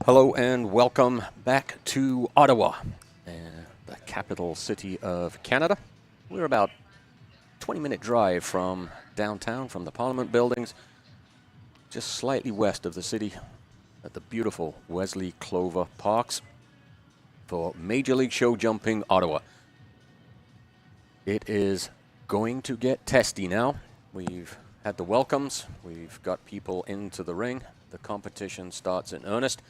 Hello and welcome back to Ottawa, the capital city of Canada. We're about a 20-minute drive from downtown, from the Parliament buildings, just slightly west of the city at the beautiful Wesley Clover Parks for Major League Show Jumping Ottawa. It is going to get testy now. We've had the welcomes. We've got people into the ring. The competition starts in earnest.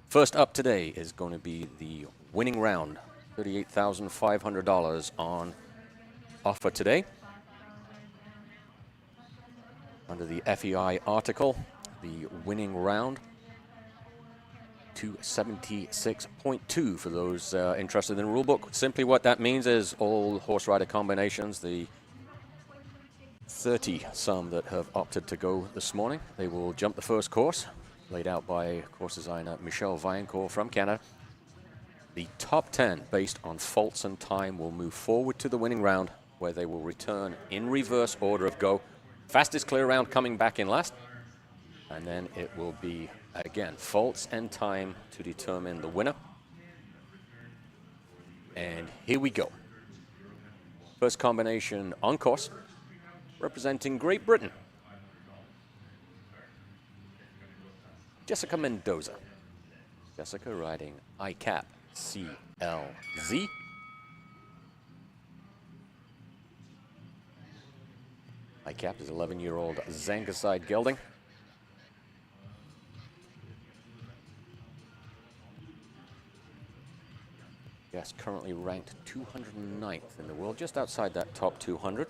First up today is going to be the winning round, $38,500 on offer today. Under the FEI article, the winning round, 276.2 for those interested in the rulebook. Simply what that means is all horse rider combinations, the 30 some that have opted to go this morning, they will jump the first course, laid out by course designer Michelle Vaillancourt from Canada. The top 10, based on faults and time, will move forward to the winning round, where they will return in reverse order of go. Fastest clear round coming back in last. And then it will be, again, faults and time to determine the winner. And here we go. First combination on course, representing Great Britain. Jessica Mendoza. Jessica riding ICAP CLZ. ICAP is 11-year-old Zangaside gelding. Yes, currently ranked 209th in the world, just outside that top 200.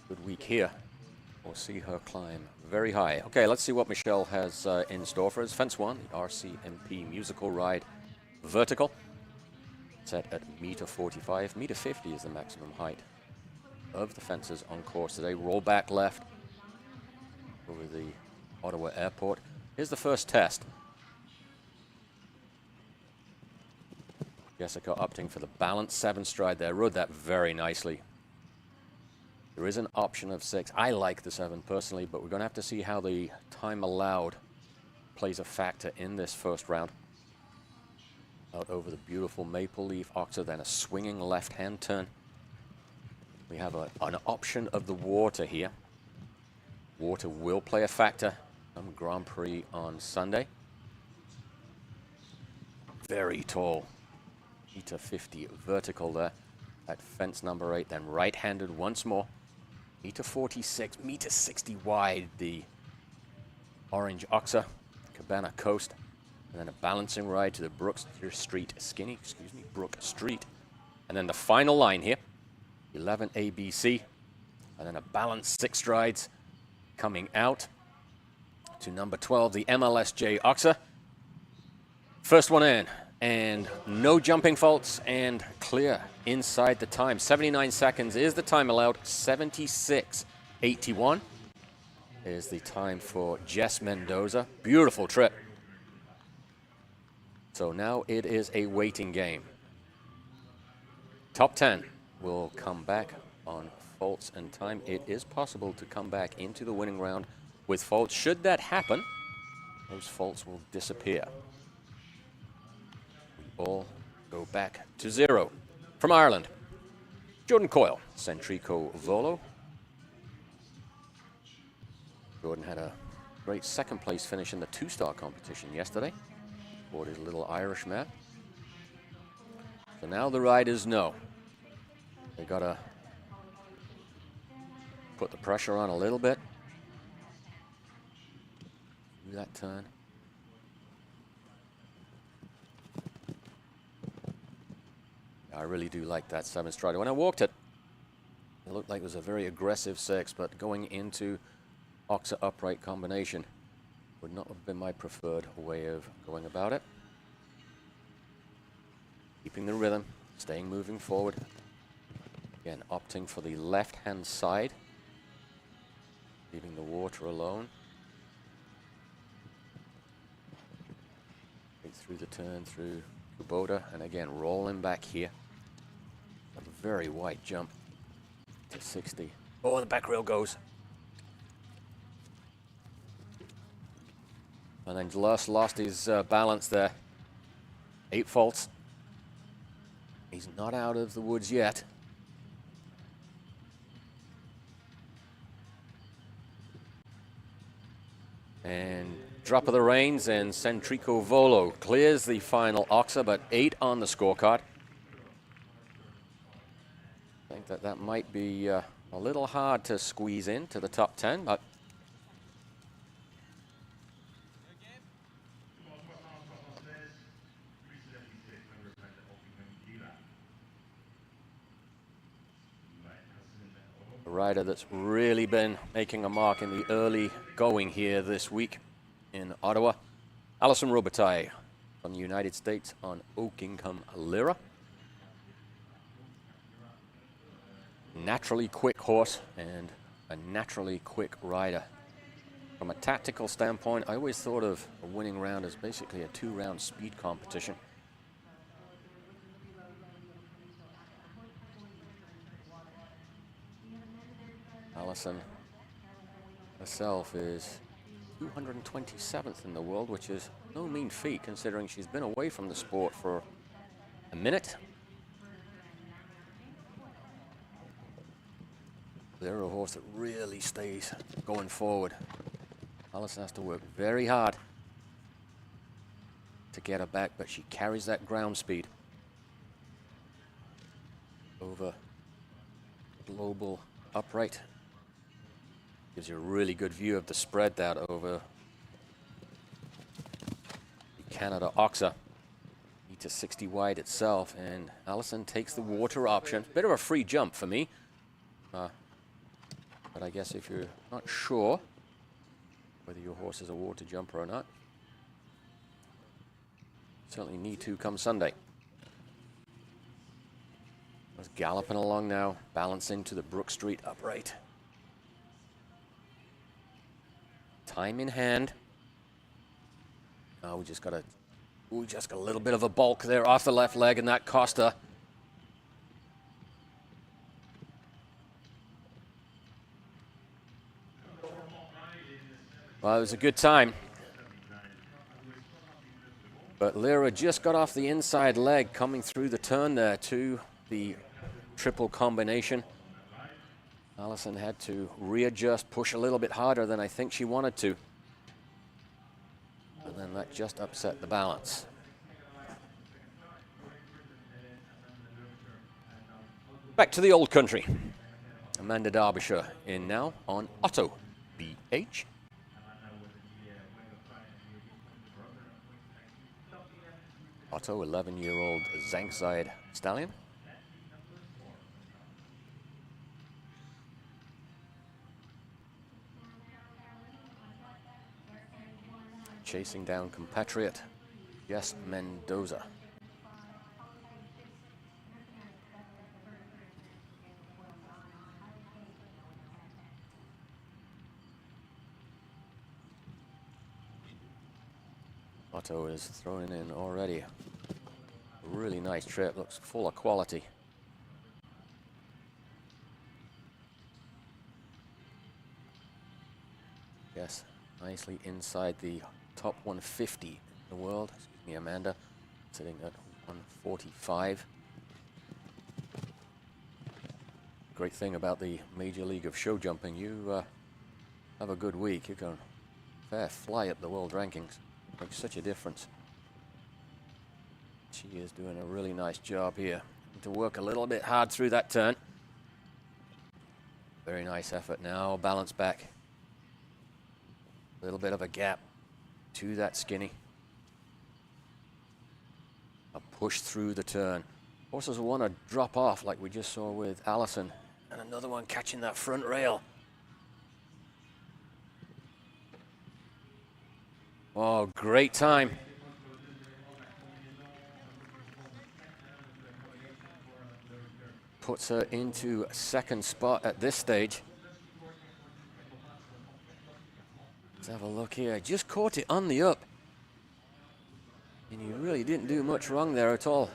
Good week here. We'll see her climb very high. Okay, let's see what Michelle has in store for us. Fence 1, the RCMP musical ride vertical. Set at meter 45. Meter 50 is the maximum height of the fences on course today. Roll back left over the Ottawa airport. Here's the first test. Jessica opting for the balanced 7 stride there. Rode that very nicely. There is an option of 6. I like the 7 personally, but we're going to have to see how the time allowed plays a factor in this first round. Out over the beautiful Maple Leaf Oxer, then a swinging left-hand turn. We have an option of the water here. Water will play a factor on Grand Prix on Sunday. Very tall. Meter 50 vertical there at fence number 8, then right-handed once more. Meter 46, meter 60 wide, the orange Oxer, Cabana Coast, and then a balancing ride to the Brook Street and then the final line here, 11 ABC, and then a balanced 6 strides coming out to number 12, the MLSJ Oxer. First one in, and no jumping faults, and clear inside the time. 79 seconds is the time allowed. 76.81 is the time for Jess Mendoza. Beautiful trip. So now it is a waiting game. Top 10 will come back on faults and time. It is possible to come back into the winning round with faults. Should that happen, those faults will disappear. All go back to 0. From Ireland, Jordan Coyle, Centrico Volo. Jordan had a great second place finish in the 2-star competition yesterday. Aboard his little Irish mare. So now the riders know they gotta put the pressure on a little bit. Do that turn. I really do like that 7 strider. When I walked it, it looked like it was a very aggressive 6, but going into Oxer upright combination would not have been my preferred way of going about it. Keeping the rhythm, staying moving forward. Again, opting for the left-hand side, leaving the water alone. Right through the turn, through Kubota, and again, rolling back here. A very wide jump to 60. Oh, the back rail goes. And then just lost his balance there. 8 faults. He's not out of the woods yet. And drop of the reins, and Centrico Volo clears the final Oxa, but 8 on the scorecard. I think that might be a little hard to squeeze into the top 10, but a rider that's really been making a mark in the early going here this week in Ottawa. Alison Robitaille from the United States on Oakingham Lyra. Naturally quick horse and a naturally quick rider. From a tactical standpoint, I always thought of a winning round as basically a 2-round speed competition. Alison herself is 227th in the world, which is no mean feat considering she's been away from the sport for a minute. They're a horse that really stays going forward. Alison has to work very hard to get her back, but she carries that ground speed over global upright. Gives you a really good view of the spread that over the Canada Oxa. 8-60 wide itself, and Alison takes the water option. Bit of a free jump for me. But I guess if you're not sure whether your horse is a water jumper or not, you certainly need to come Sunday. Just galloping along now, balancing to the Brook Street upright. Time in hand. Oh, we just got a little bit of a bulk there off the left leg, and that cost her. Well, it was a good time. But Lyra just got off the inside leg coming through the turn there to the triple combination. Alison had to readjust, push a little bit harder than I think she wanted to. And then that just upset the balance. Back to the old country. Amanda Derbyshire in now on Otto BH. Otto, 11-year-old Zankside stallion. Chasing down compatriot Jess Mendoza. Otto is throwing in already. A really nice trip, looks full of quality. Yes, nicely inside the top 150 in the world. Excuse me, Amanda, sitting at 145. Great thing about the Major League of Show Jumping, you have a good week, you can fair fly up the world rankings. Makes such a difference. She is doing a really nice job here. To work a little bit hard through that turn. Very nice effort now, balance back. A little bit of a gap to that skinny. A push through the turn. Horses will want to drop off like we just saw with Alison. And another one catching that front rail. Oh, great time. Puts her into second spot at this stage. Let's have a look here. Just caught it on the up. And you really didn't do much wrong there at all.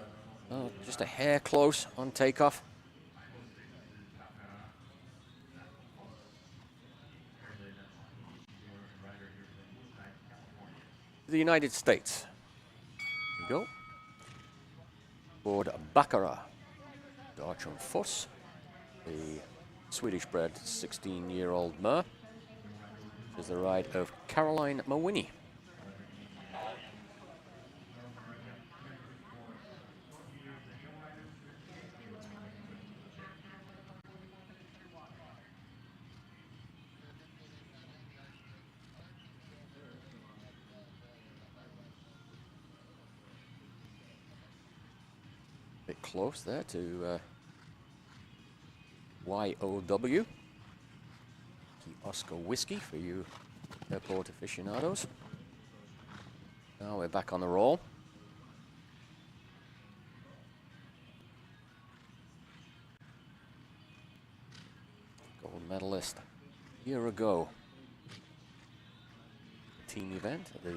Oh, just a hair close on takeoff. the United States. Here we go. Board Baccarat. Dartron Foss, the Swedish-bred 16-year-old mare. This is the ride of Caroline Mawhinney. Bit close there to YOW. Key Oscar Whiskey for you airport aficionados. Now we're back on the roll. Gold medalist a year ago. Team event at the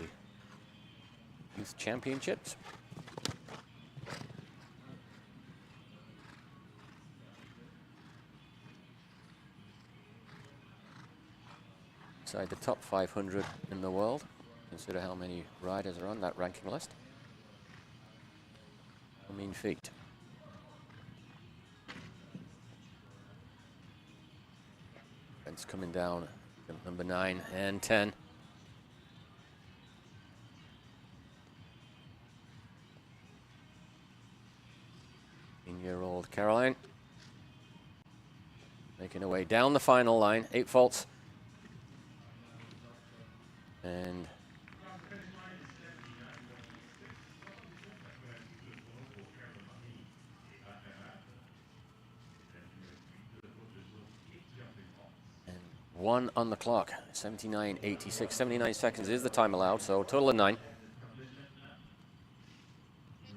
Youth Championships. Inside the top 500 in the world. Consider how many riders are on that ranking list. No mean feat. It's coming down at number 9 and 10. Year-old Caroline making her way down the final line, 8 faults. And one on the clock, 79.86, 79 seconds is the time allowed, so a total of 9.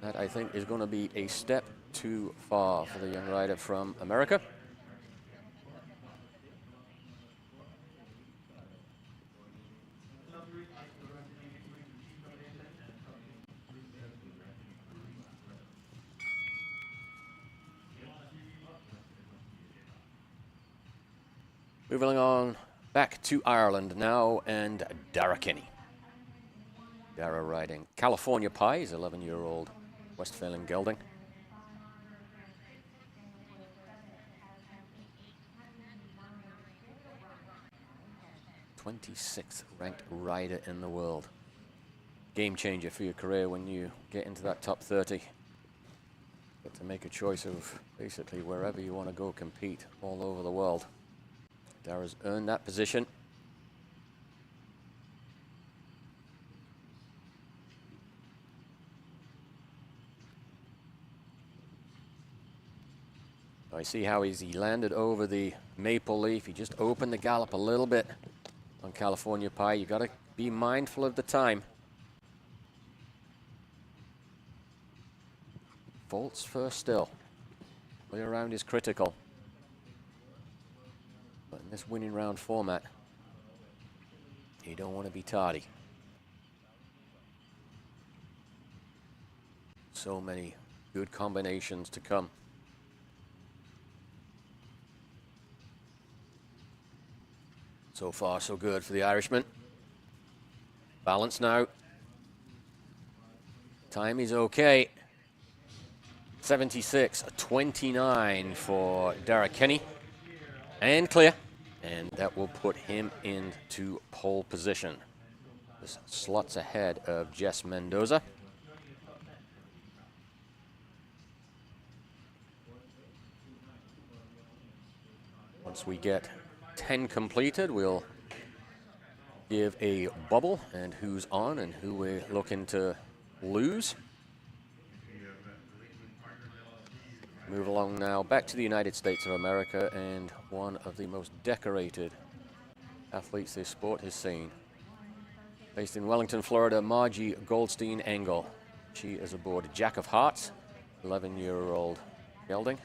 That, I think, is going to be a step too far for the young rider from America. Moving on back to Ireland now, and Dara Kinney. Dara riding California Pie, his 11-year-old Westphalian gelding. #26th ranked rider in the world. Game changer for your career when you get into that top 30. Get to make a choice of basically wherever you want to go compete all over the world. Dara's earned that position. I see how he landed over the maple leaf. He just opened the gallop a little bit on California Pie. You got to be mindful of the time. Faults first still. Play around is critical. But in this winning round format, you don't want to be tardy. So many good combinations to come. So far, so good for the Irishman. Balance now. Time is okay. 76.29 for Dara Kinney. And clear. And that will put him into pole position. This slots ahead of Jess Mendoza. Once we get 10 completed, we'll give a bubble and who's on and who we're looking to lose. Move along now back to the United States of America, and one of the most decorated athletes this sport has seen. Based in Wellington, Florida, Margie Goldstein Engel. She is aboard Jack of Hearts, 11-year-old gelding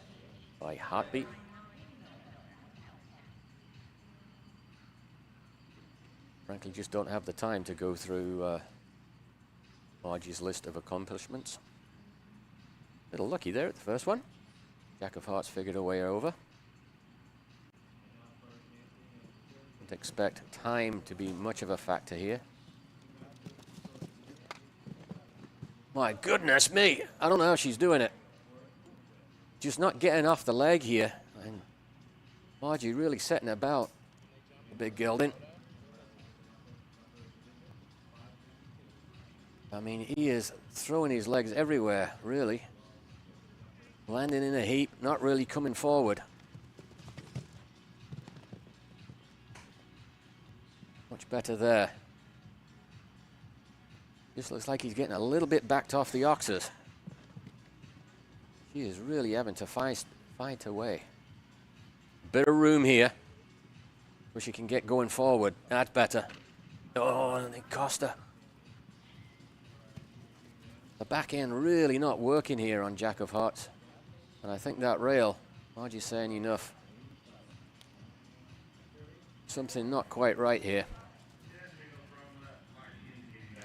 by Heartbeat. Frankly, just don't have the time to go through Margie's list of accomplishments. Little lucky there at the first one. Jack of Hearts figured a way over. Don't expect time to be much of a factor here. My goodness me. I don't know how she's doing it. Just not getting off the leg here. And Margie really setting about the big gelding. I mean, he is throwing his legs everywhere, really. Landing in a heap, not really coming forward. Much better there. Just looks like he's getting a little bit backed off the oxes. She is really having to fight her way. Bit of room here where she can get going forward. That's better. Oh, and it cost her. The back end really not working here on Jack of Hearts. And I think that rail, Margie's saying enough. Something not quite right here.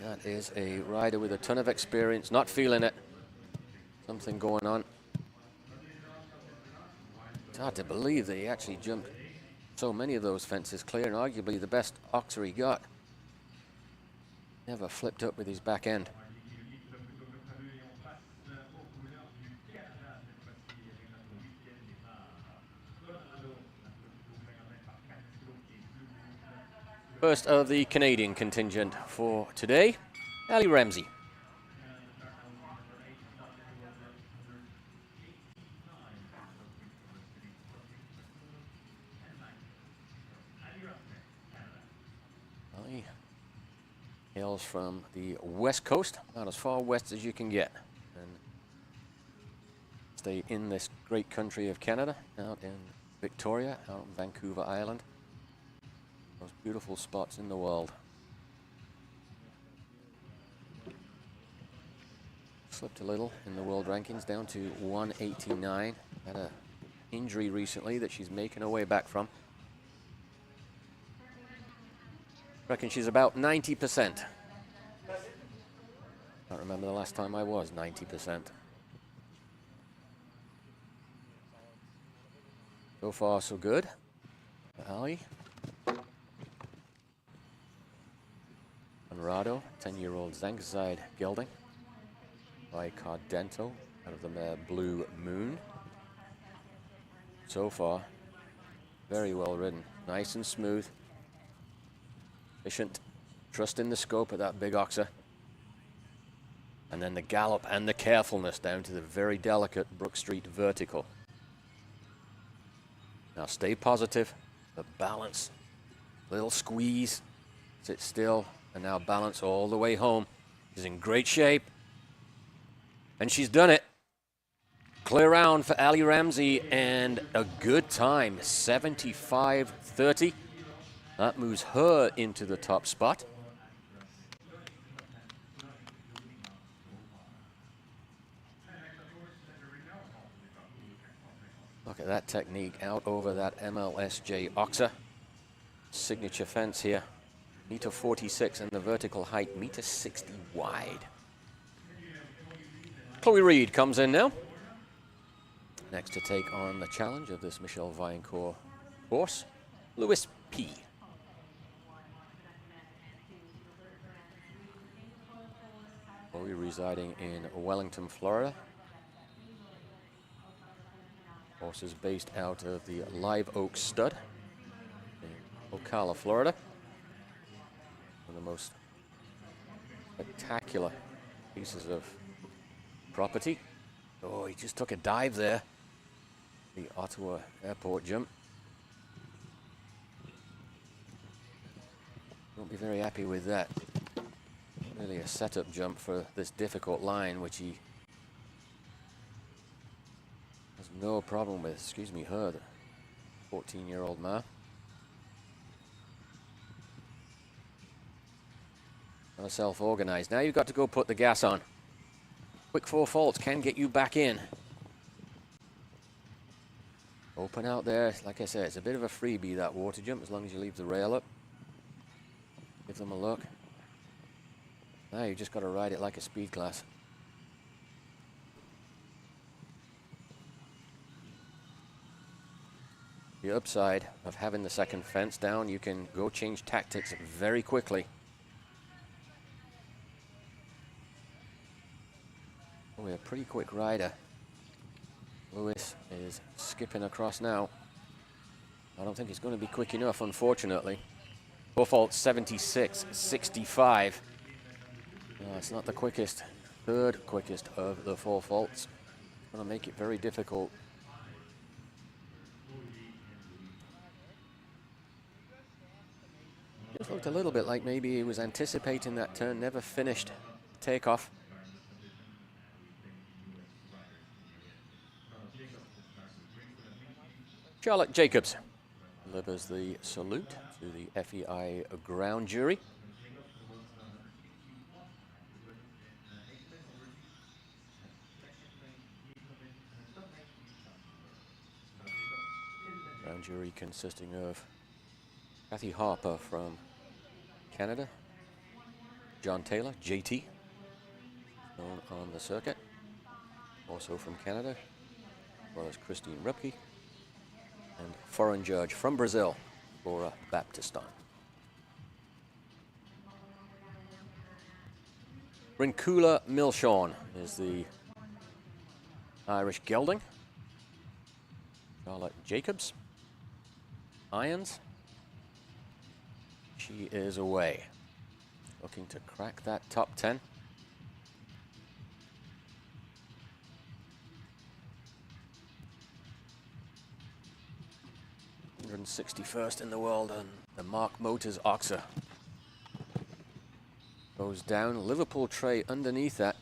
That is a rider with a ton of experience, not feeling it. Something going on. It's hard to believe that he actually jumped so many of those fences clear, and arguably the best oxer he got. Never flipped up with his back end. First of the Canadian contingent for today, Ali Ramsey. Ali hails from the west coast, about as far west as you can get, and stay in this great country of Canada, out in Victoria, out on Vancouver Island. Most beautiful spots in the world. Slipped a little in the world rankings, down to 189. Had an injury recently that she's making her way back from. Reckon she's about 90%. Can't remember the last time I was 90%. So far, so good. Ali. Conrado, 10-year-old Zankside gelding by Cardento out of the mare Blue Moon. So far, very well ridden, nice and smooth, efficient, trust in the scope of that big oxer, and then the gallop and the carefulness down to the very delicate Brook Street vertical. Now stay positive, but balance, little squeeze, sit still, and now balance all the way home. She's in great shape. And she's done it. Clear round for Ali Ramsey and a good time, 75.30. That moves her into the top spot. Look at that technique out over that MLSJ oxer. Signature fence here. Meter 46 and the vertical height, meter 60 wide. Chloe Reed comes in now. Next to take on the challenge of this Michelle Vaillancourt horse, Louis P. Chloe residing in Wellington, Florida. Horse is based out of the Live Oak Stud in Ocala, Florida. One of the most spectacular pieces of property. Oh, he just took a dive there. The Ottawa airport jump. Won't be very happy with that. Really a setup jump for this difficult line, which he has no problem with. Excuse me, her, the 14-year-old mare. Self-organized. Now you've got to go put the gas on. Quick 4 faults can get you back in. Open out there. Like I said, it's a bit of a freebie, that water jump, as long as you leave the rail up. Give them a look. Now you just got to ride it like a speed class. The upside of having the second fence down, you can go change tactics very quickly. Probably a pretty quick rider. Lewis is skipping across now. I don't think it's going to be quick enough, unfortunately. 4 faults, 76.65. It's not the quickest. Third quickest of the 4 faults. Going to make it very difficult. Just looked a little bit like maybe he was anticipating that turn, never finished takeoff. Charlotte Jacobs delivers the salute to the FEI ground jury. Ground jury consisting of Kathy Harper from Canada, John Taylor, JT, known on the circuit, also from Canada, as well as Christine Rupke, and foreign judge from Brazil, Laura Baptiston. Rinkula Milshorn is the Irish gelding. Charlotte Jacobs, irons. She is away, looking to crack that top 10. '61st in the world, and the Mark Motors Oxer goes down. Liverpool tray underneath that.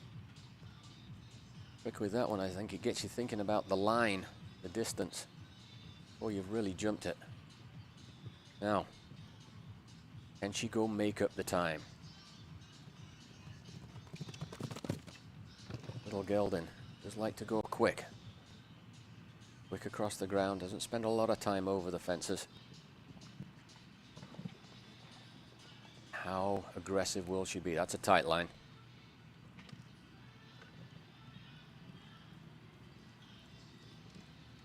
Quick with that one, I think it gets you thinking about the line, the distance, before you've really jumped it. Now, can she go make up the time? Little gelding does like to go quick. Quick across the ground, doesn't spend a lot of time over the fences. How aggressive will she be? That's a tight line.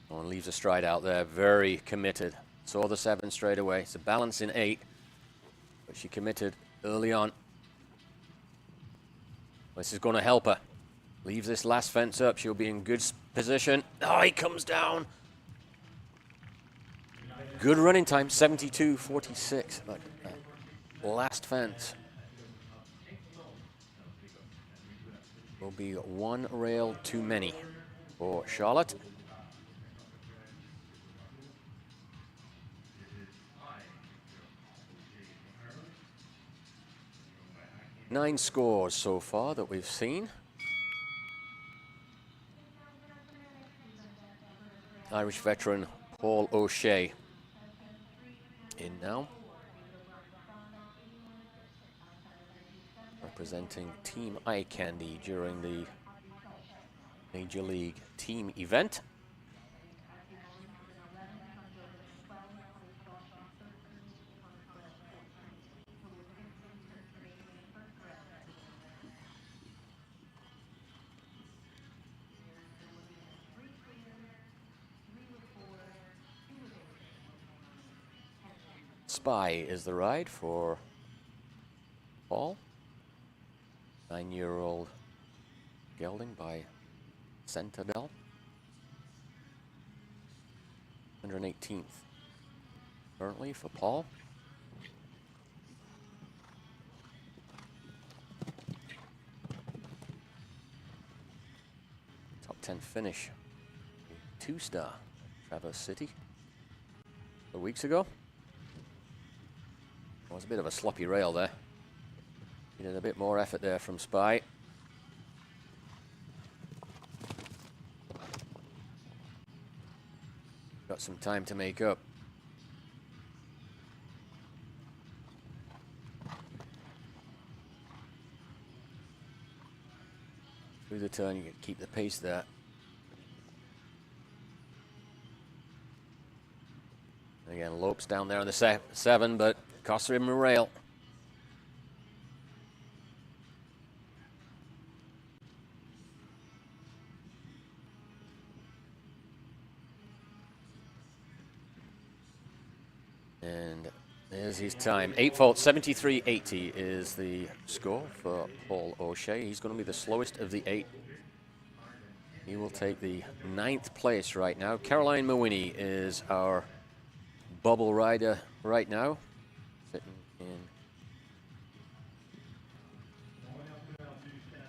One leaves a stride out there, very committed. Saw the 7 straight away. It's a balance in 8, but she committed early on. This is going to help her. Leaves this last fence up, she'll be in good position. Oh, he comes down. Good running time, 72.46. Like last fence will be 1 rail too many for Charlotte. Nine scores so far that we've seen. Irish veteran Paul O'Shea in now, representing Team Eye Candy during the Major League team event. Spy is the ride for Paul. 9-year-old gelding by Centadel. 118th currently for Paul. Top 10 finish. 2-star Traverse City a couple weeks ago. It was a bit of a sloppy rail there. Needed a bit more effort there from Spy. Got some time to make up. Through the turn, you can keep the pace there. Again, Lopes down there on the 7, but costs him a rail. And there's his time. 8 faults, 73.80 is the score for Paul O'Shea. He's going to be the slowest of the 8 He will take the 9th place right now. Caroline Mawhinney is our bubble rider right now, sitting in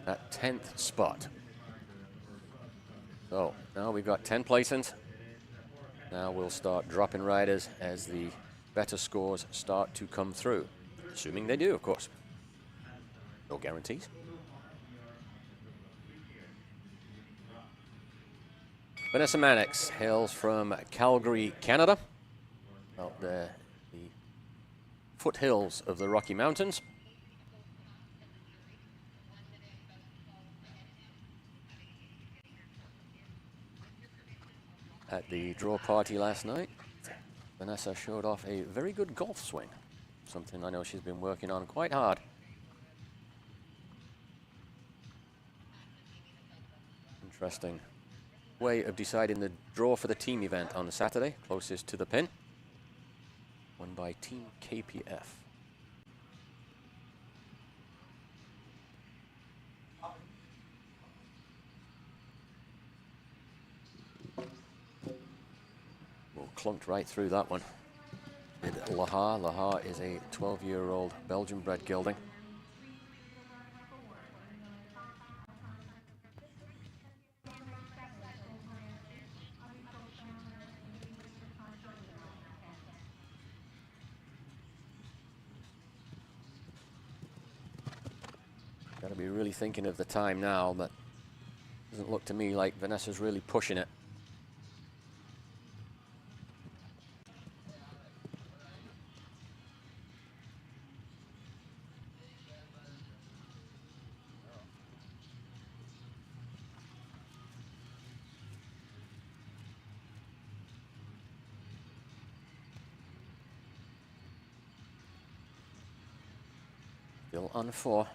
that 10th spot. So now we've got 10 placings. Now we'll start dropping riders as the better scores start to come through. Assuming they do, of course. No guarantees. Vanessa Mannix hails from Calgary, Canada. Out there, the foothills of the Rocky Mountains. At the draw party last night, Vanessa showed off a very good golf swing, something I know she's been working on quite hard. Interesting way of deciding the draw for the team event on Saturday, closest to the pin, won by Team KPF. Clunked right through that one. Did Lahar. Lahar is a 12-year-old Belgian-bred gelding. Got to be really thinking of the time now, but doesn't look to me like Vanessa's really pushing it. Still on 4.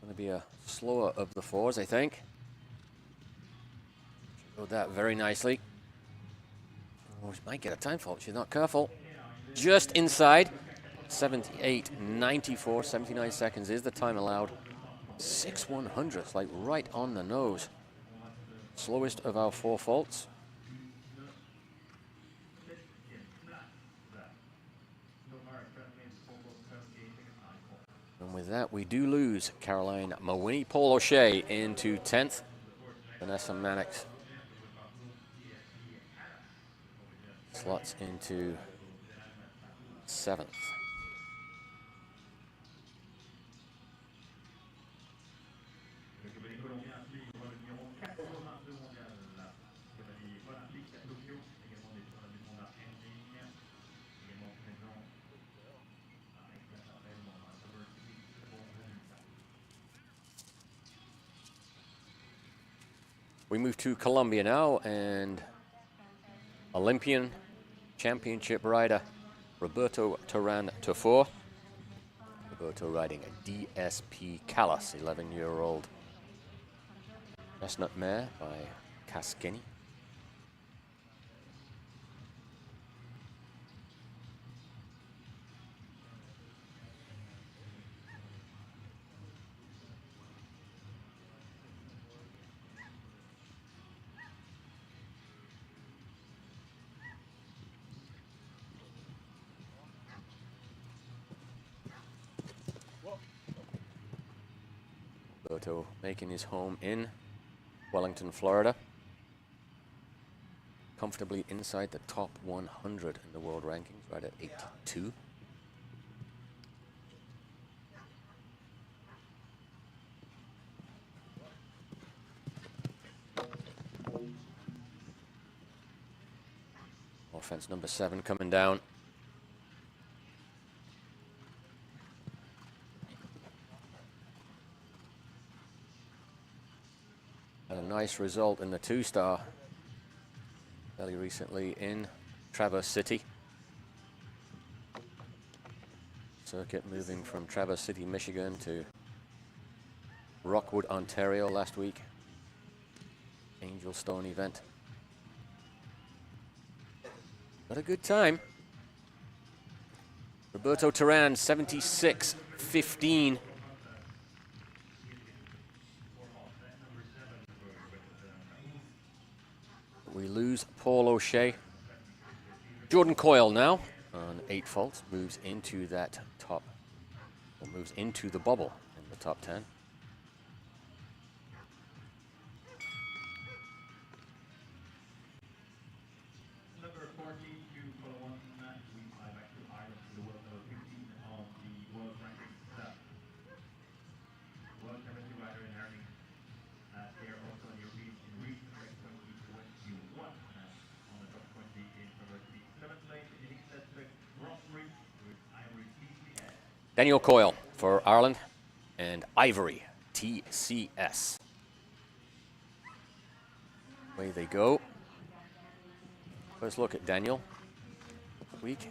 Going to be a slower of the 4s, I think. She rode that very nicely. Oh, she might get a time fault. She's not careful. Just inside. 78.94, 79 seconds is the time allowed. 6/100ths, like right on the nose. Slowest of our 4 faults. And with that, we do lose Caroline Mawhinney. Paul O'Shea into 10th. Vanessa Mannix slots into 7th. We move to Colombia now, and Olympian championship rider Roberto Terán Tafur. Roberto riding a DSP Callas, 11-year-old chestnut mare by Casqueni. Roberto making his home in Wellington, Florida. Comfortably inside the top 100 in the world rankings, right at 82. Offense number 7 coming down. Had a nice result in the 2-star fairly recently in Traverse City. Circuit moving from Traverse City, Michigan to Rockwood, Ontario last week. Angel Stone event. Got a good time. Roberto Terán, 76.15. We lose Paul O'Shea. Jordan Coyle now on 8 faults moves into that top, or moves into the bubble in the top 10. Number 40, you follow on. We fly back to Ireland to the world number 15 on the world rankings. World Championship rider in hurling. They are also on European in recent race 2021 on the top 20 in February. 7th place in the Ecuestre Grand Prix with Ivory TCS. Daniel Coyle for Ireland and Ivory TCS. Away they go. First look at Daniel. Week.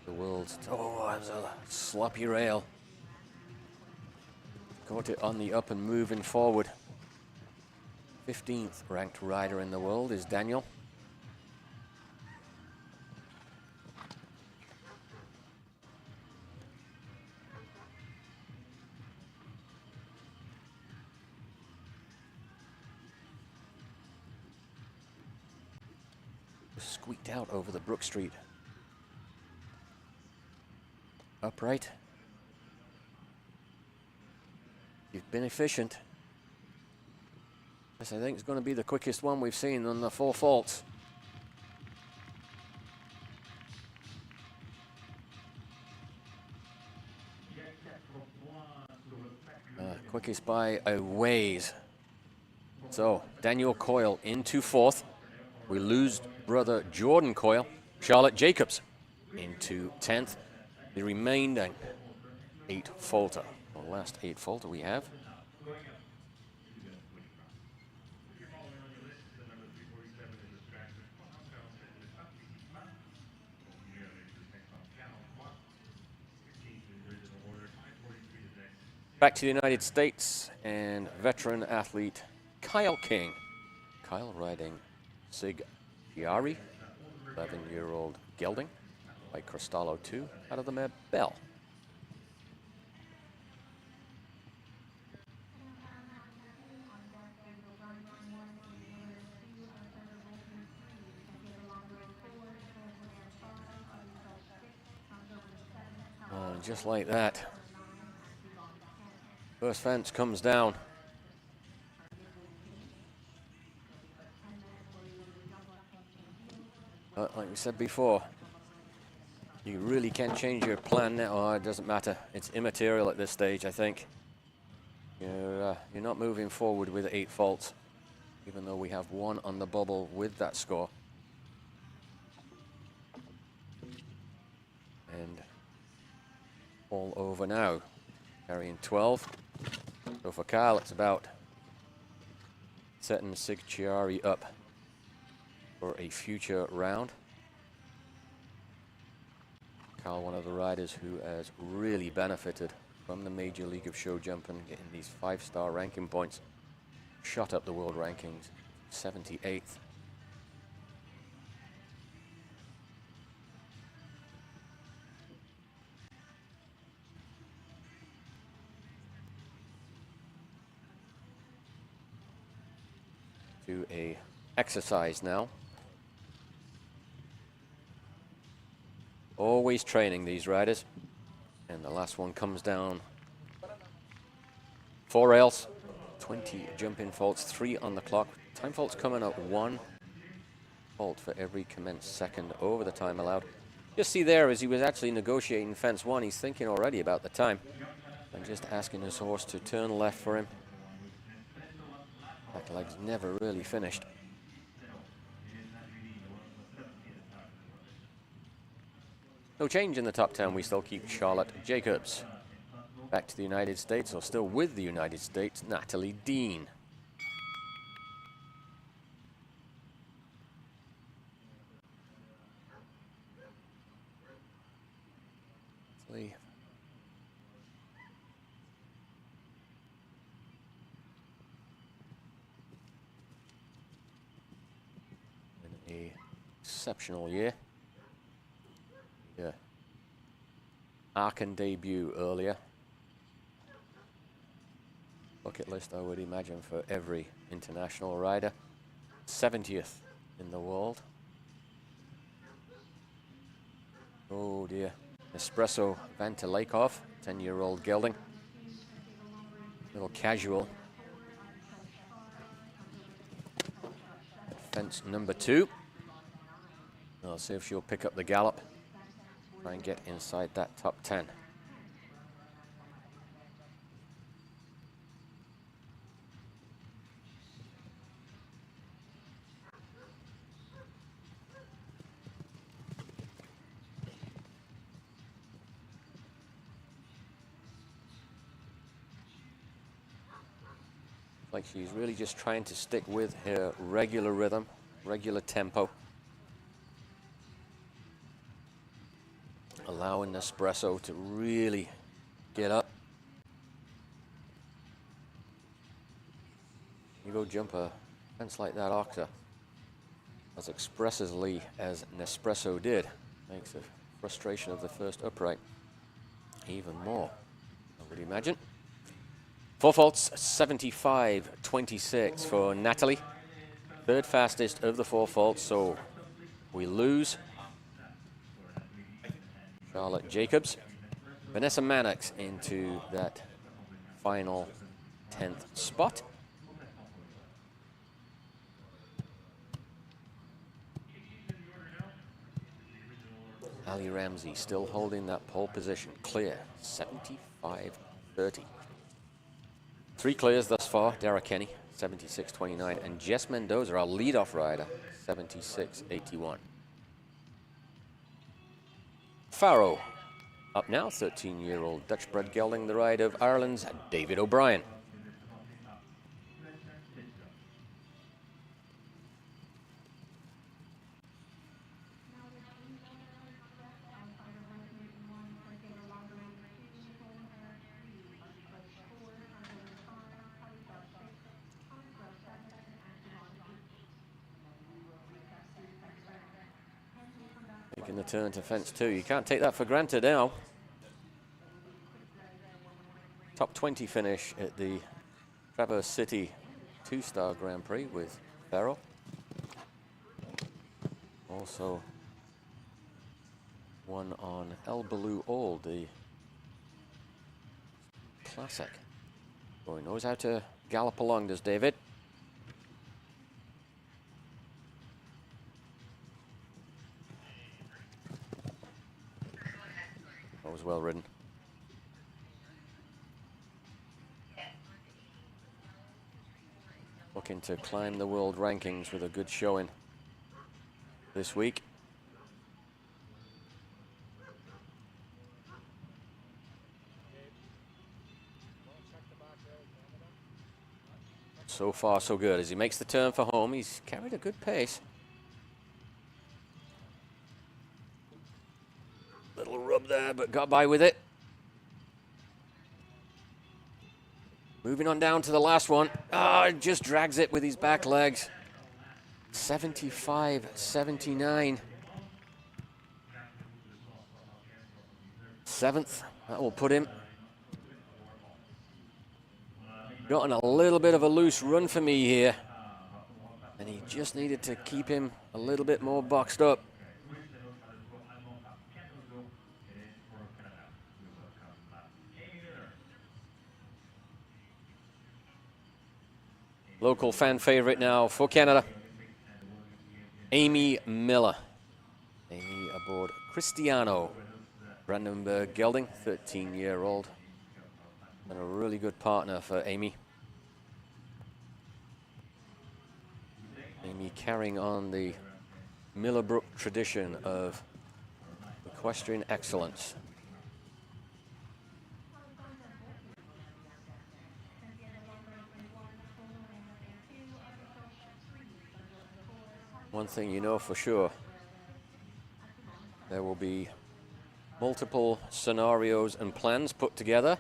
The world's, oh, that was a sloppy rail. Got it on the up and moving forward. 15th ranked rider in the world is Daniel. Squeaked out over the Brook Street. Upright. You've been efficient. This, I think, is going to be the quickest one we've seen on the 4 faults. Quickest by a ways. So, Daniel Coyle into 4th. We lose brother Jordan Coyle. Charlotte Jacobs into 10th. The remaining 8 faulter, the last 8 faulter we have. Back to the United States and veteran athlete Kyle King. Kyle riding Sig Chiari, 11-year-old gelding by Cristallo 2 out of the mare Bell. Just like that. First fence comes down. But like we said before, you really can change your plan now. Oh, it doesn't matter. It's immaterial at this stage, I think. You're not moving forward with 8 faults, even though we have 1 on the bubble with that score. And all over now. Carrying 12. So for Kyle, it's about setting Sig Chiari up for a future round. Kyle, one of the riders who has really benefited from the Major League of Show Jumping, getting these 5-star ranking points. Shot up the world rankings, 78th. To a exercise now. Always training these riders. And the last one comes down. 4 rails, 20 jump-in faults, 3 on the clock. Time faults coming up 1 fault for every commenced second over the time allowed. Just see there, as he was actually negotiating fence 1, he's thinking already about the time. And just asking his horse to turn left for him. Back leg's never really finished. No change in the top 10. We still keep Charlotte Jacobs. Back to the United States, or still with the United States, Natalie Dean. Natalie. exceptional year. Yeah. Aachen debut earlier. Bucket list, I would imagine, for every international rider. 70th in the world. Oh dear. Espresso Vantilaikov, 10-year-old gelding. Little casual. Fence number 2. I'll see if she'll pick up the gallop. Try and get inside that top 10. Like she's really just trying to stick with her regular rhythm, regular tempo. Allowing Nespresso to really get up. You go jump a fence like that, Octa, as expressively as Nespresso did, makes the frustration of the first upright even more, I would imagine. 4 faults, 75.26 for Natalie. Third fastest of the 4 faults, so we lose Charlotte Jacobs. Vanessa Mannix into that final 10th spot. Ali Ramsey still holding that pole position. Clear, 75.30. 3 clears thus far. Dara Kenny, 76.29. And Jess Mendoza, our leadoff rider, 76.81. Farrow, up now, 13-year-old Dutch-bred gelding, the ride of Ireland's David O'Brien. Making the turn to fence 2. You can't take that for granted now. Top 20 finish at the Traverse City 2-star Grand Prix with Farrell. Also one on El Baloo Old, the classic. Boy, knows how to gallop along, does David. That was well ridden. Looking to climb the world rankings with a good showing this week. So far, so good. As he makes the turn for home, he's carried a good pace. Little rub there, but got by with it. Moving on down to the last one. Ah, just drags it with his back legs. 75.79. 7th, that will put him. Gotten a little bit of a loose run for me here. And he just needed to keep him a little bit more boxed up. Local fan favorite now for Canada, Amy Miller. Amy aboard Cristiano Brandenburg gelding, 13-year-old. And a really good partner for Amy. Amy carrying on the Millerbrook tradition of equestrian excellence. One thing you know for sure, there will be multiple scenarios and plans put together.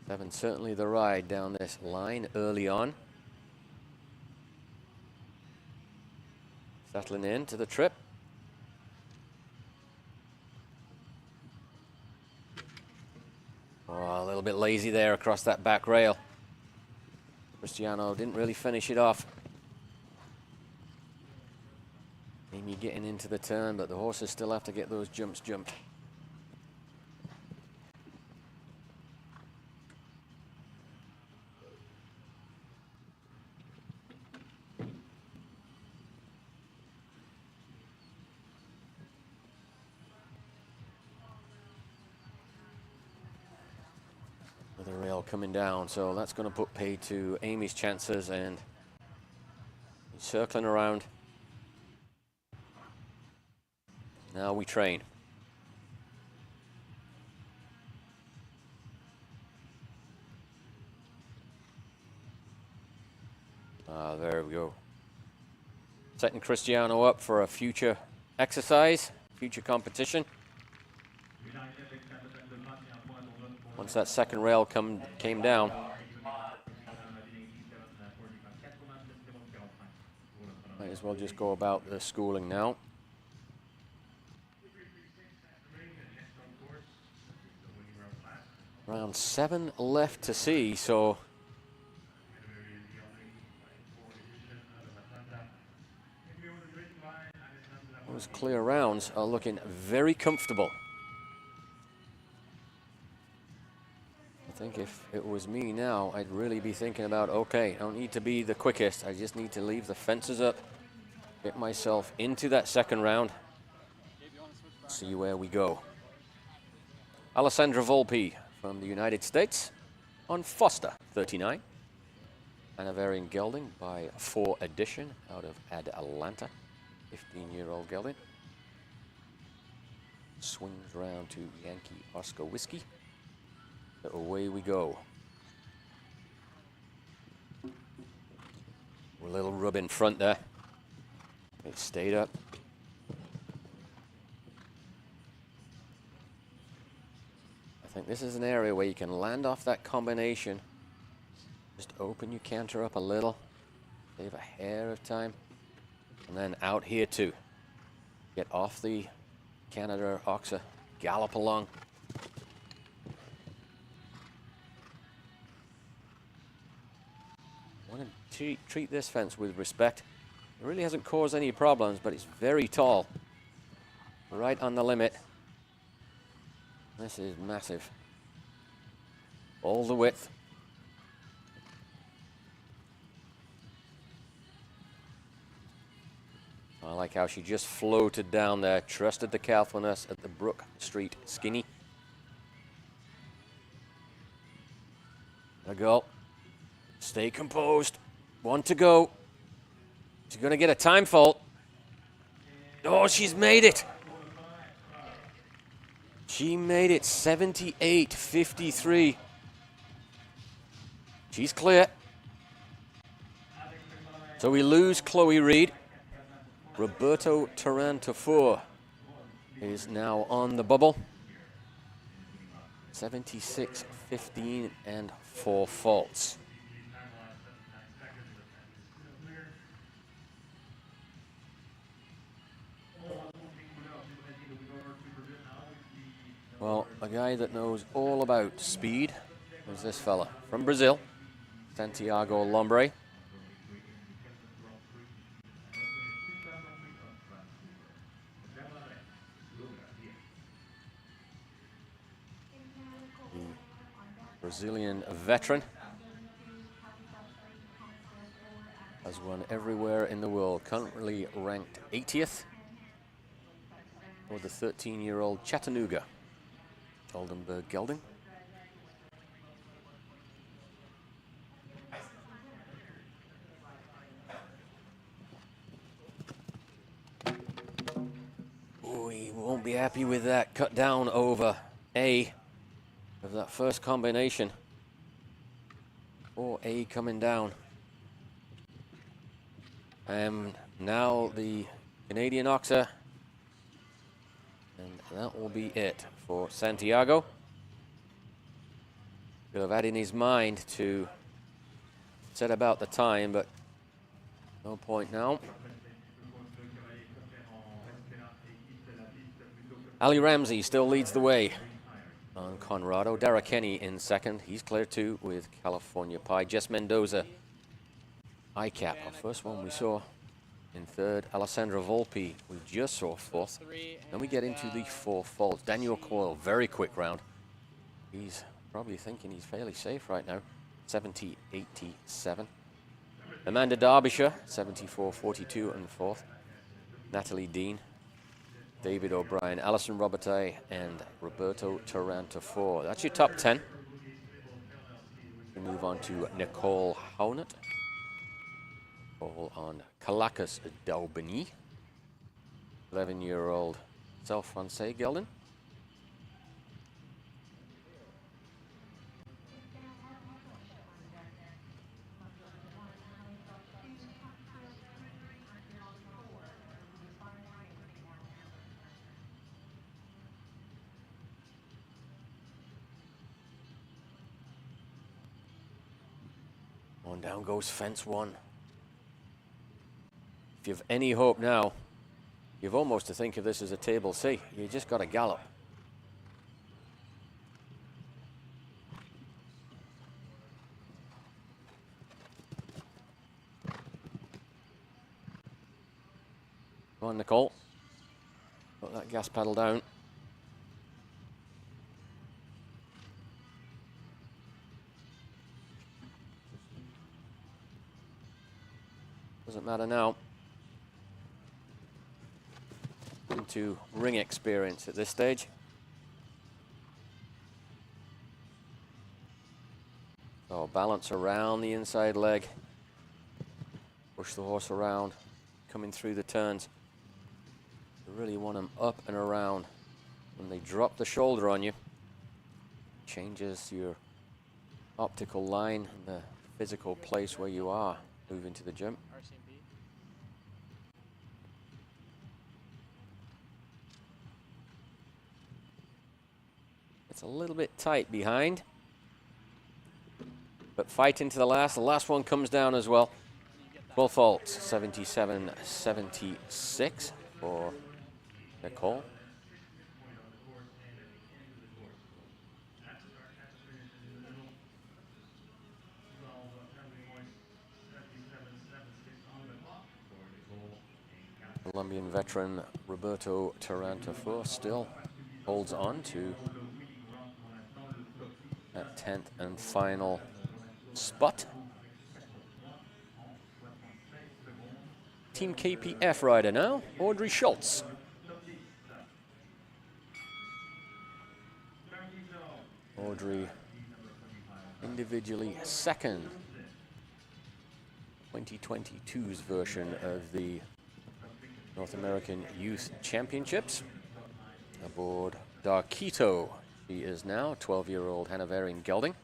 7 certainly the ride down this line early on. Settling into the trip. Oh, a little bit lazy there across that back rail. Cristiano didn't really finish it off. Amy getting into the turn, but the horses still have to get those jumps jumped. The rail coming down, so that's going to put paid to Amy's chances, and circling around. Now we train. There we go. Setting Cristiano up for a future exercise, future competition. Once that second rail came down. Might as well just go about the schooling now. Round 7 left to see, so those clear rounds are looking very comfortable. I think if it was me now, I'd really be thinking about, okay, I don't need to be the quickest. I just need to leave the fences up, get myself into that second round, see where we go. Alessandra Volpe from the United States on Foster 39. Hanoverian gelding by 4 Edition out of Atlanta. 15-year-old gelding. Swings round to Yankee Oscar Whiskey. So away we go. A little rub in front there. It stayed up. I think this is an area where you can land off that combination. Just open your canter up a little. Save a hair of time. And then out here too. Get off the Canada Oxa. Gallop along. Want to treat this fence with respect. It really hasn't caused any problems, but it's very tall. Right on the limit. This is massive. All the width. I like how she just floated down there, trusted the carefulness at the Brook Street skinny. There we go. Stay composed. 1 to go. She's going to get a time fault. Oh, she's made it. She made it 78.53. She's clear. So we lose Chloe Reed. Roberto Tarantofour is now on the bubble. 76.15 and 4 faults. Well, a guy that knows all about speed is this fella from Brazil, Santiago Lombre. Brazilian veteran. Has won everywhere in the world, currently ranked 80th for the 13-year-old Chattanooga Oldenburg gelding. We won't be happy with that cut down over A of that first combination. Or A coming down. And now the Canadian Oxa. And that will be it for Santiago. Could have had in his mind to set about the time, but no point now. Ali Ramsey still leads the way on Conrado. Dara Kenny in second. He's clear too with California Pie. Jess Mendoza, ICAP, our first one we saw, in third. Alessandra Volpe, we just saw fourth. Then we get into the four falls. Daniel Coyle, very quick round. He's probably thinking he's fairly safe right now. 70-87. Amanda Derbyshire, 74-42 in fourth. Natalie Dean, David O'Brien, Alison Robitaille, and Roberto Taranto 4. That's your top 10. We move on to Nicole Hownett. All on Calacas d'Aubigny. 11-year-old Self-Francais gelding. On down goes fence one. If you have any hope now, you've almost to think of this as a table C. You just got to gallop. Come on, Nicole. Put that gas pedal down. Doesn't matter now. Into ring experience at this stage. So balance around the inside leg. Push the horse around, coming through the turns. You really want them up and around. When they drop the shoulder on you, changes your optical line and the physical place where you are moving to the jump. It's a little bit tight behind, but fight into the last. The last one comes down as well. Full faults, 77-76 for Nicole. Colombian veteran Roberto Taranto 4 still holds on to that 10th and final spot. Team KPF rider now, Audrey Schultz. Audrey individually second 2022's version of the North American Youth Championships aboard Darkito. She is now 12-year-old Hanoverian gelding.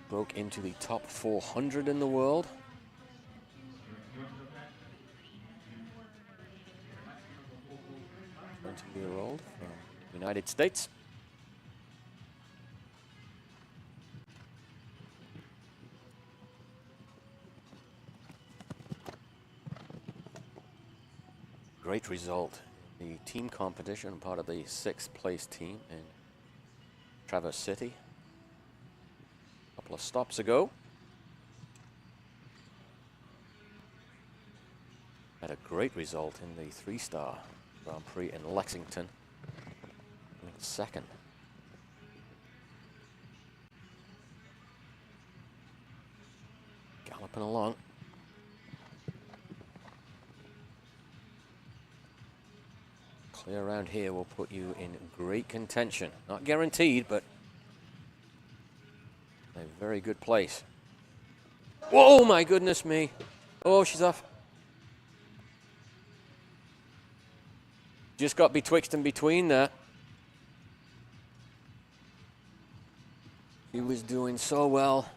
Broke into the top 400 in the world. 20-year-old from the United States. Great result. The team competition, part of the 6th place team in Traverse City. A couple of stops ago. Had a great result in the 3-star Grand Prix in Lexington. Second. Galloping along. Clear around here will put you in great contention. Not guaranteed, but a very good place. Whoa, my goodness me. Oh, she's off. Just got betwixt and between there. He was doing so well.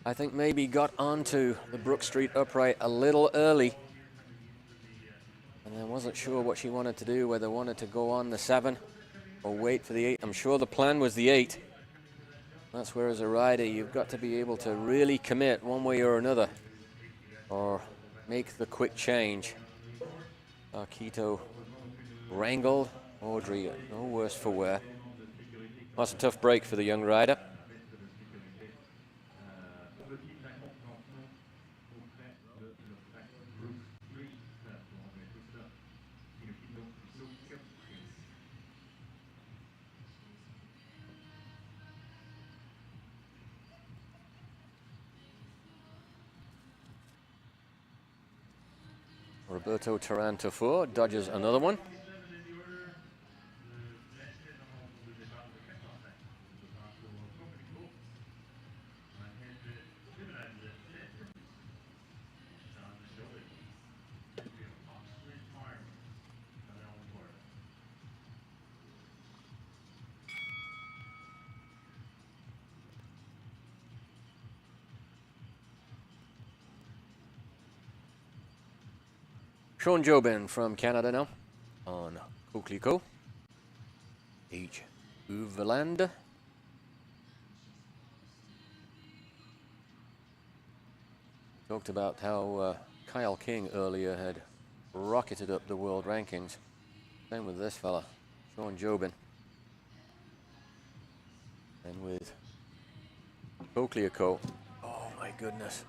I think maybe got onto the Brook Street upright a little early. And I wasn't sure what she wanted to do, whether wanted to go on the 7 or wait for the 8. I'm sure the plan was the 8. That's where, as a rider, you've got to be able to really commit one way or another, or make the quick change. Keto wrangled Audrey, no worse for wear. That's a tough break for the young rider. Roberto Taranto dodges another one. Sean Jobin from Canada now on Coquelicot. H. Uveland. Talked about how Kyle King earlier had rocketed up the world rankings. Same with this fella, Sean Jobin. And with Coquelicot, oh my goodness.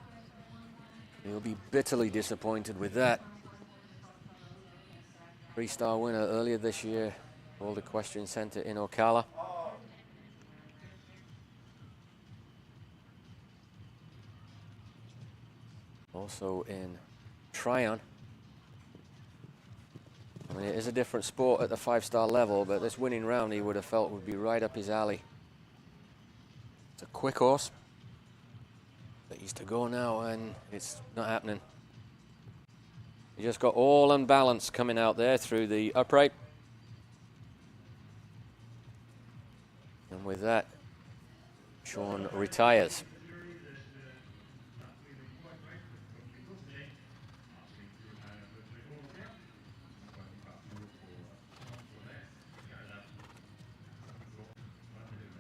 He'll be bitterly disappointed with that. 3-star winner earlier this year, World Equestrian Center in Ocala. Also in Tryon. I mean, it is a different sport at the 5-star level, but this winning round he would have felt would be right up his alley. It's a quick horse, but he's to go now, and it's not happening. He just got all unbalanced coming out there through the upright. And with that, Sean retires.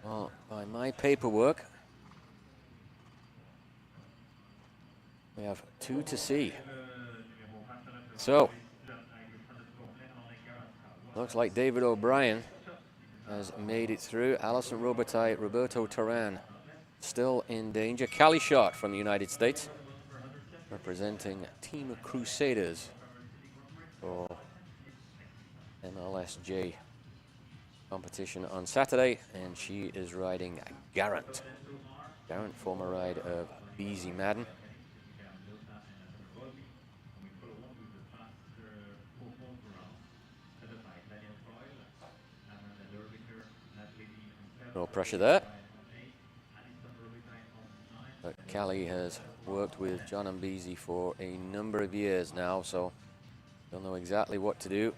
Well, by my paperwork, we have 2 to see. So, looks like David O'Brien has made it through. Alison Robitaille, Roberto Taran still in danger. Callie Shott from the United States, representing Team Crusaders for MLSJ competition on Saturday, and she is riding Garant. Garant, former ride of Beezy Madden. No pressure there. But Callie has worked with John and Beezy for a number of years now, so they'll know exactly what to do.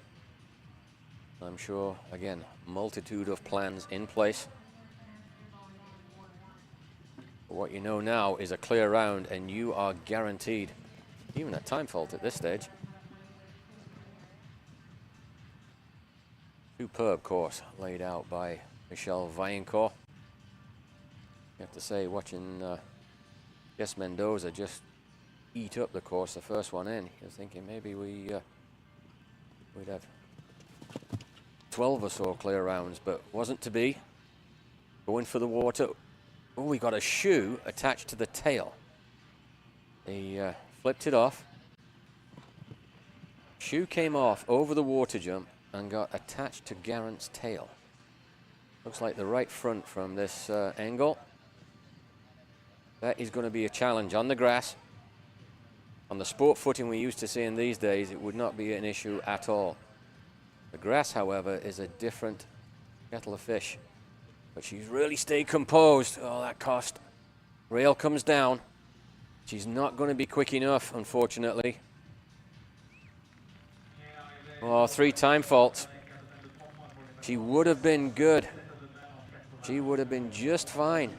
I'm sure, again, multitude of plans in place. But what you know now is a clear round, and you are guaranteed, even a time fault at this stage. Superb course laid out by Michelle Vaillancourt. You have to say, watching Jess Mendoza just eat up the course, the first one in, you're thinking maybe we'd have 12 or so clear rounds, but wasn't to be. Going for the water. Oh, we got a shoe attached to the tail. He flipped it off. Shoe came off over the water jump and got attached to Garant's tail. Looks like the right front from this angle. That is going to be a challenge on the grass. On the sport footing we used to see in these days, it would not be an issue at all. The grass, however, is a different kettle of fish. But she's really stayed composed. Oh, that cost. Rail comes down. She's not going to be quick enough, unfortunately. Oh, 3 time faults. She would have been good. She would have been just fine.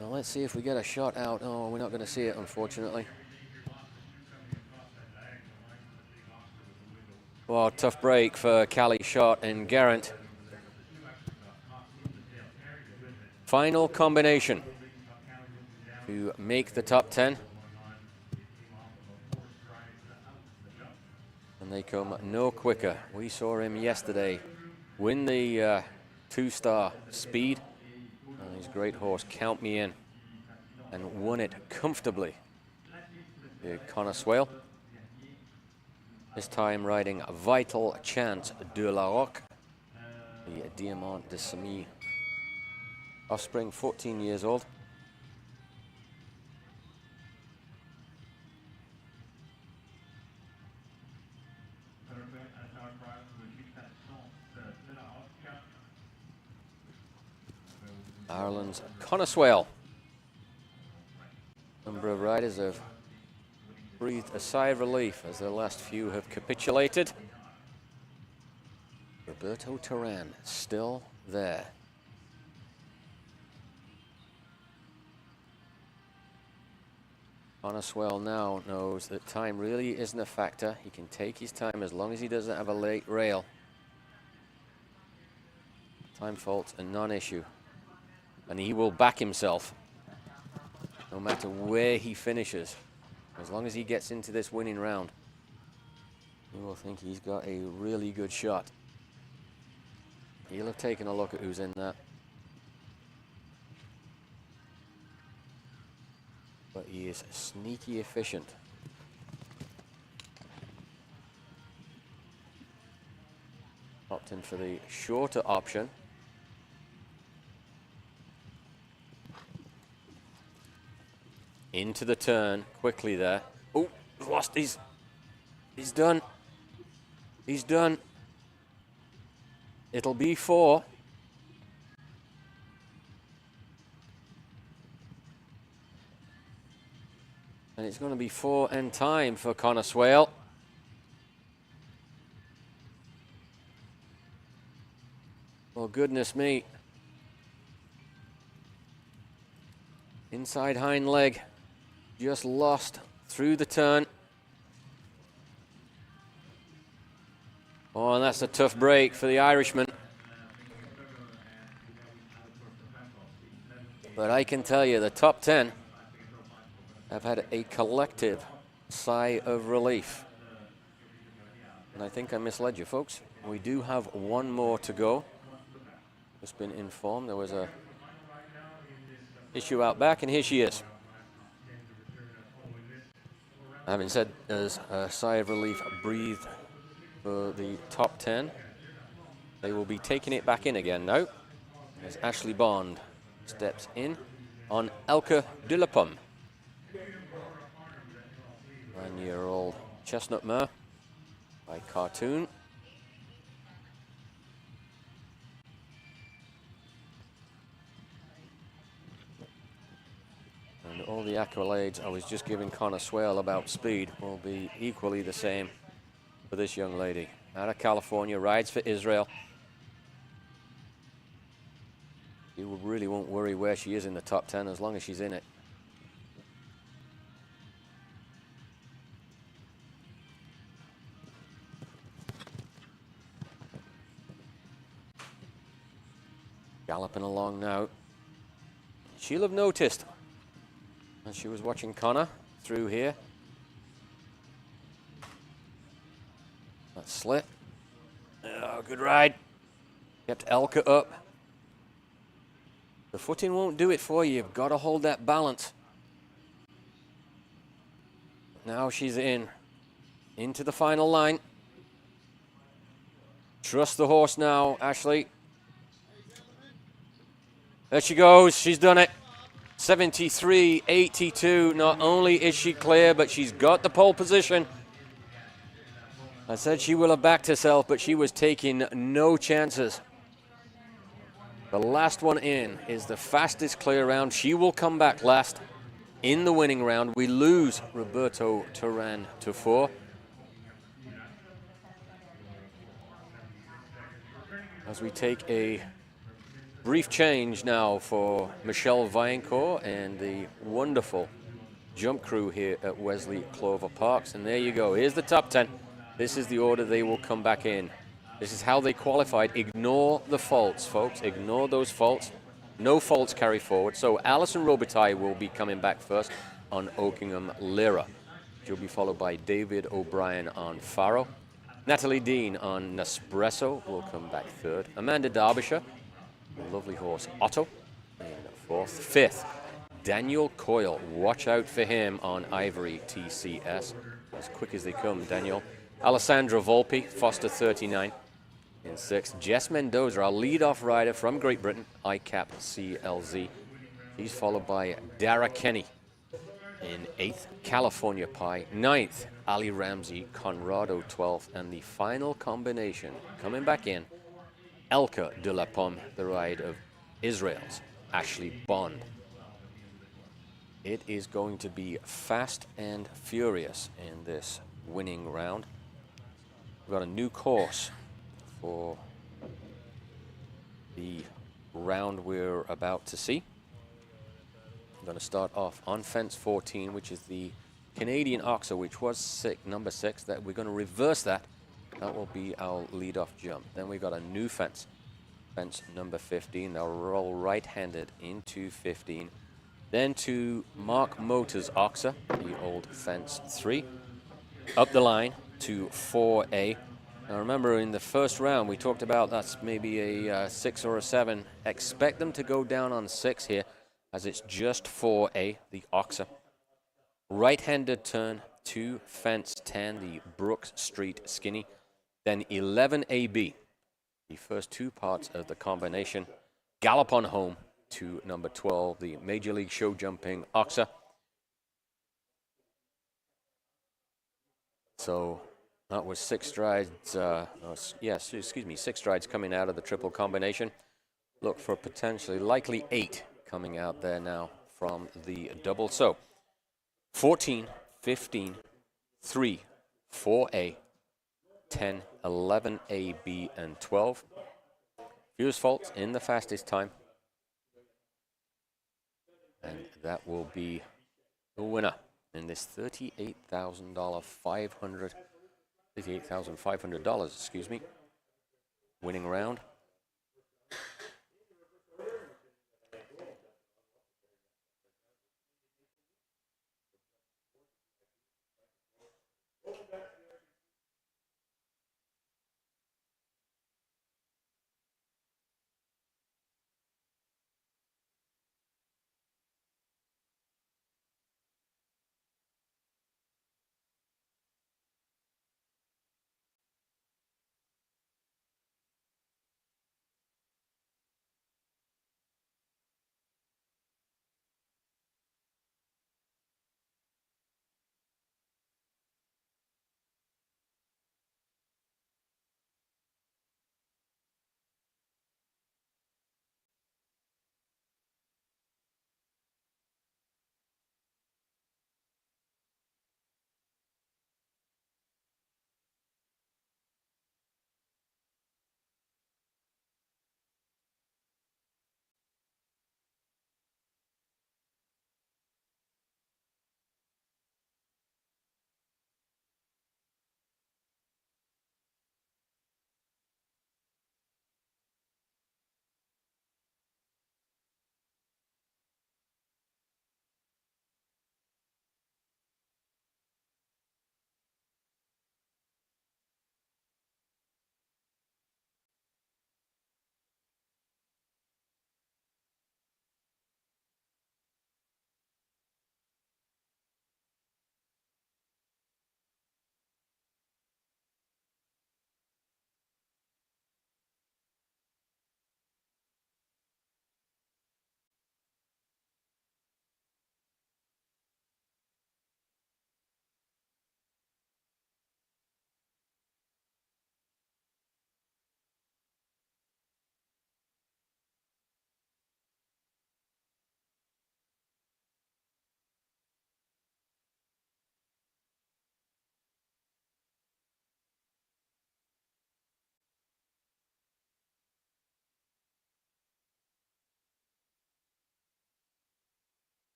Now let's see if we get a shot out. Oh, we're not going to see it, unfortunately. Oh, tough break for Callie Shott and Garant. final combination to make the top 10. And they come no quicker. We saw him yesterday win the 2-star speed on his great horse, Count Me In, and won it comfortably. Connor Swale. This time riding Vital Chant de la Roque, the Diamant de Semi offspring, 14 years old. Ireland's Connor Swale. A number of riders have breathed a sigh of relief as the last few have capitulated. Roberto Teran still there. Connor Swale now knows that time really isn't a factor. He can take his time as long as he doesn't have a late rail. Time fault's a non-issue. And he will back himself no matter where he finishes. As long as he gets into this winning round, he will think he's got a really good shot. He'll have taken a look at who's in that. But he is sneaky efficient. Opted in for the shorter option. Into the turn quickly there. Oh, lost. He's done. He's done. It'll be 4. And it's going to be 4 and time for Connor Swale. Oh, goodness me. Inside hind leg. Just lost through the turn. Oh, and that's a tough break for the Irishman. But I can tell you, the top 10 have had a collective sigh of relief. And I think I misled you, folks. We do have one more to go. Just been informed there was a issue out back, and here she is. Having said there's a sigh of relief breathed for the top 10, they will be taking it back in again now as Ashley Bond steps in on Elke de la Pomme. 9-year-old chestnut mare by Cartoon. And all the accolades I was just giving Connor Swale about speed will be equally the same for this young lady. Out of California, rides for Israel. You really won't worry where she is in the top 10 as long as she's in it. Galloping along now. She'll have noticed as she was watching Connor through here. That slip. Oh, good ride. Kept Elke up. The footing won't do it for you. You've got to hold that balance. Now she's into the final line. Trust the horse now, Ashley. There she goes. She's done it. 73.82. Not only is she clear, but she's got the pole position. I said she will have backed herself, but she was taking no chances. The last one in is the fastest clear round. She will come back last in the winning round. We lose Roberto Teran to 4. As we take a brief change now for Michelle Vaillancourt and the wonderful jump crew here at Wesley Clover Parks. And there you go. Here's the top 10. This is the order they will come back in. This is how they qualified. Ignore the faults, folks. Ignore those faults. No faults carry forward. So Alison Robitaille will be coming back first on Oakingham Lyra. She'll be followed by David O'Brien on Faro. Natalie Dean on Nespresso will come back third. Amanda Derbyshire, a lovely horse, Otto, in fourth. Fifth, Daniel Coyle. Watch out for him on Ivory TCS. As quick as they come, Daniel. Alessandra Volpe, Foster 39. In sixth, Jess Mendoza, our lead-off rider from Great Britain, ICAP CLZ. He's followed by Dara Kenny. In eighth, California Pie. Ninth, Ali Ramsey, Conrado 12th. And the final combination, coming back in, Elka de la Pomme, the ride of Israel's Ashley Bond. It is going to be fast and furious in this winning round. We've got a new course for the round we're about to see. I'm going to start off on fence 14, which is the Canadian Oxer, which was number 6. That we're going to reverse that. That will be our lead-off jump. Then we've got a new fence, fence number 15. They'll roll right-handed into 15. Then to Mark Motors Oxer, the old fence 3. Up the line to 4A. Now remember, in the first round, we talked about that's maybe a 6 or a 7. Expect them to go down on 6 here, as it's just 4A, the Oxer. Right-handed turn to fence 10, the Brooks Street Skinny. Then 11AB, the first two parts of the combination. Gallop on home to number 12, the Major League Show Jumping Oxer. So that was 6 strides, 6 strides coming out of the triple combination. Look for potentially, likely 8 coming out there now from the double. So 14, 15, 3, 4A, 10, 11A, B, and 12. Fewest faults in the fastest time. And that will be the winner in this $38,500, excuse me, winning round.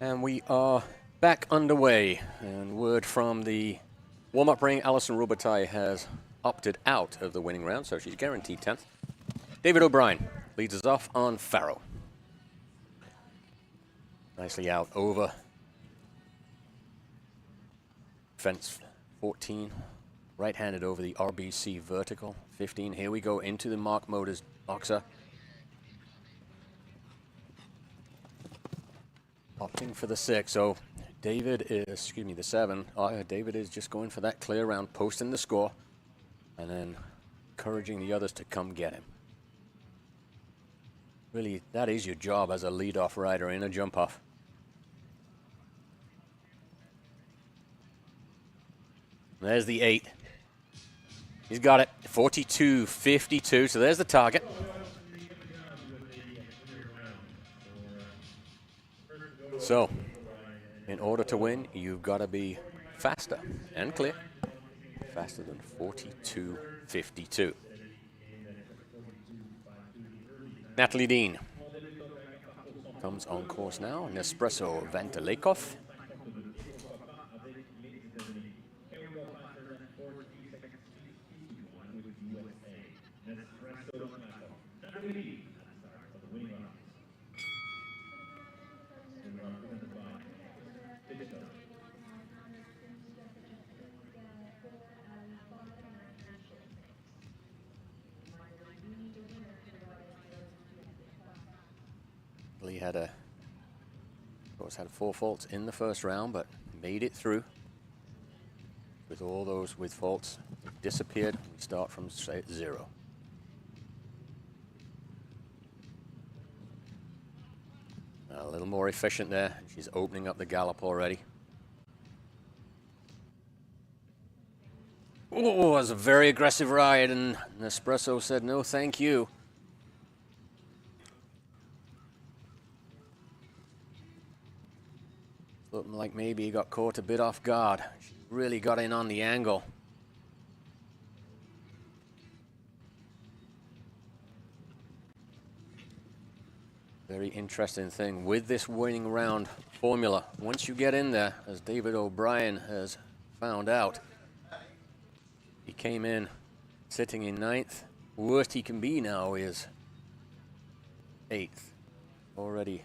And we are back underway. And word from the warm-up ring, Alison Robitaille has opted out of the winning round, so she's guaranteed 10th. David O'Brien leads us off on Faro. Nicely out over fence 14. Right-handed over the RBC vertical 15. Here we go into the Mark Motors boxer. Opting for the 6. So David is, excuse me, the 7. David is just going for that clear round, posting the score, and then encouraging the others to come get him. Really, that is your job as a lead-off rider in a jump-off. There's the 8. He's got it. 42.52. So there's the target. So, in order to win, you've got to be faster and clear. Faster than 42.52. Natalie Dean comes on course now. Nespresso Vantilekov. He had of course, had 4 faults in the first round, but made it through. With all those with faults disappeared, we start from 0. A little more efficient there. She's opening up the gallop already. Oh, it was a very aggressive ride, and Nespresso said no thank you. Looking like maybe he got caught a bit off guard. She really got in on the angle. Very interesting thing with this winning round formula. Once you get in there, as David O'Brien has found out, he came in sitting in 9th. Worst he can be now is 8th. Already.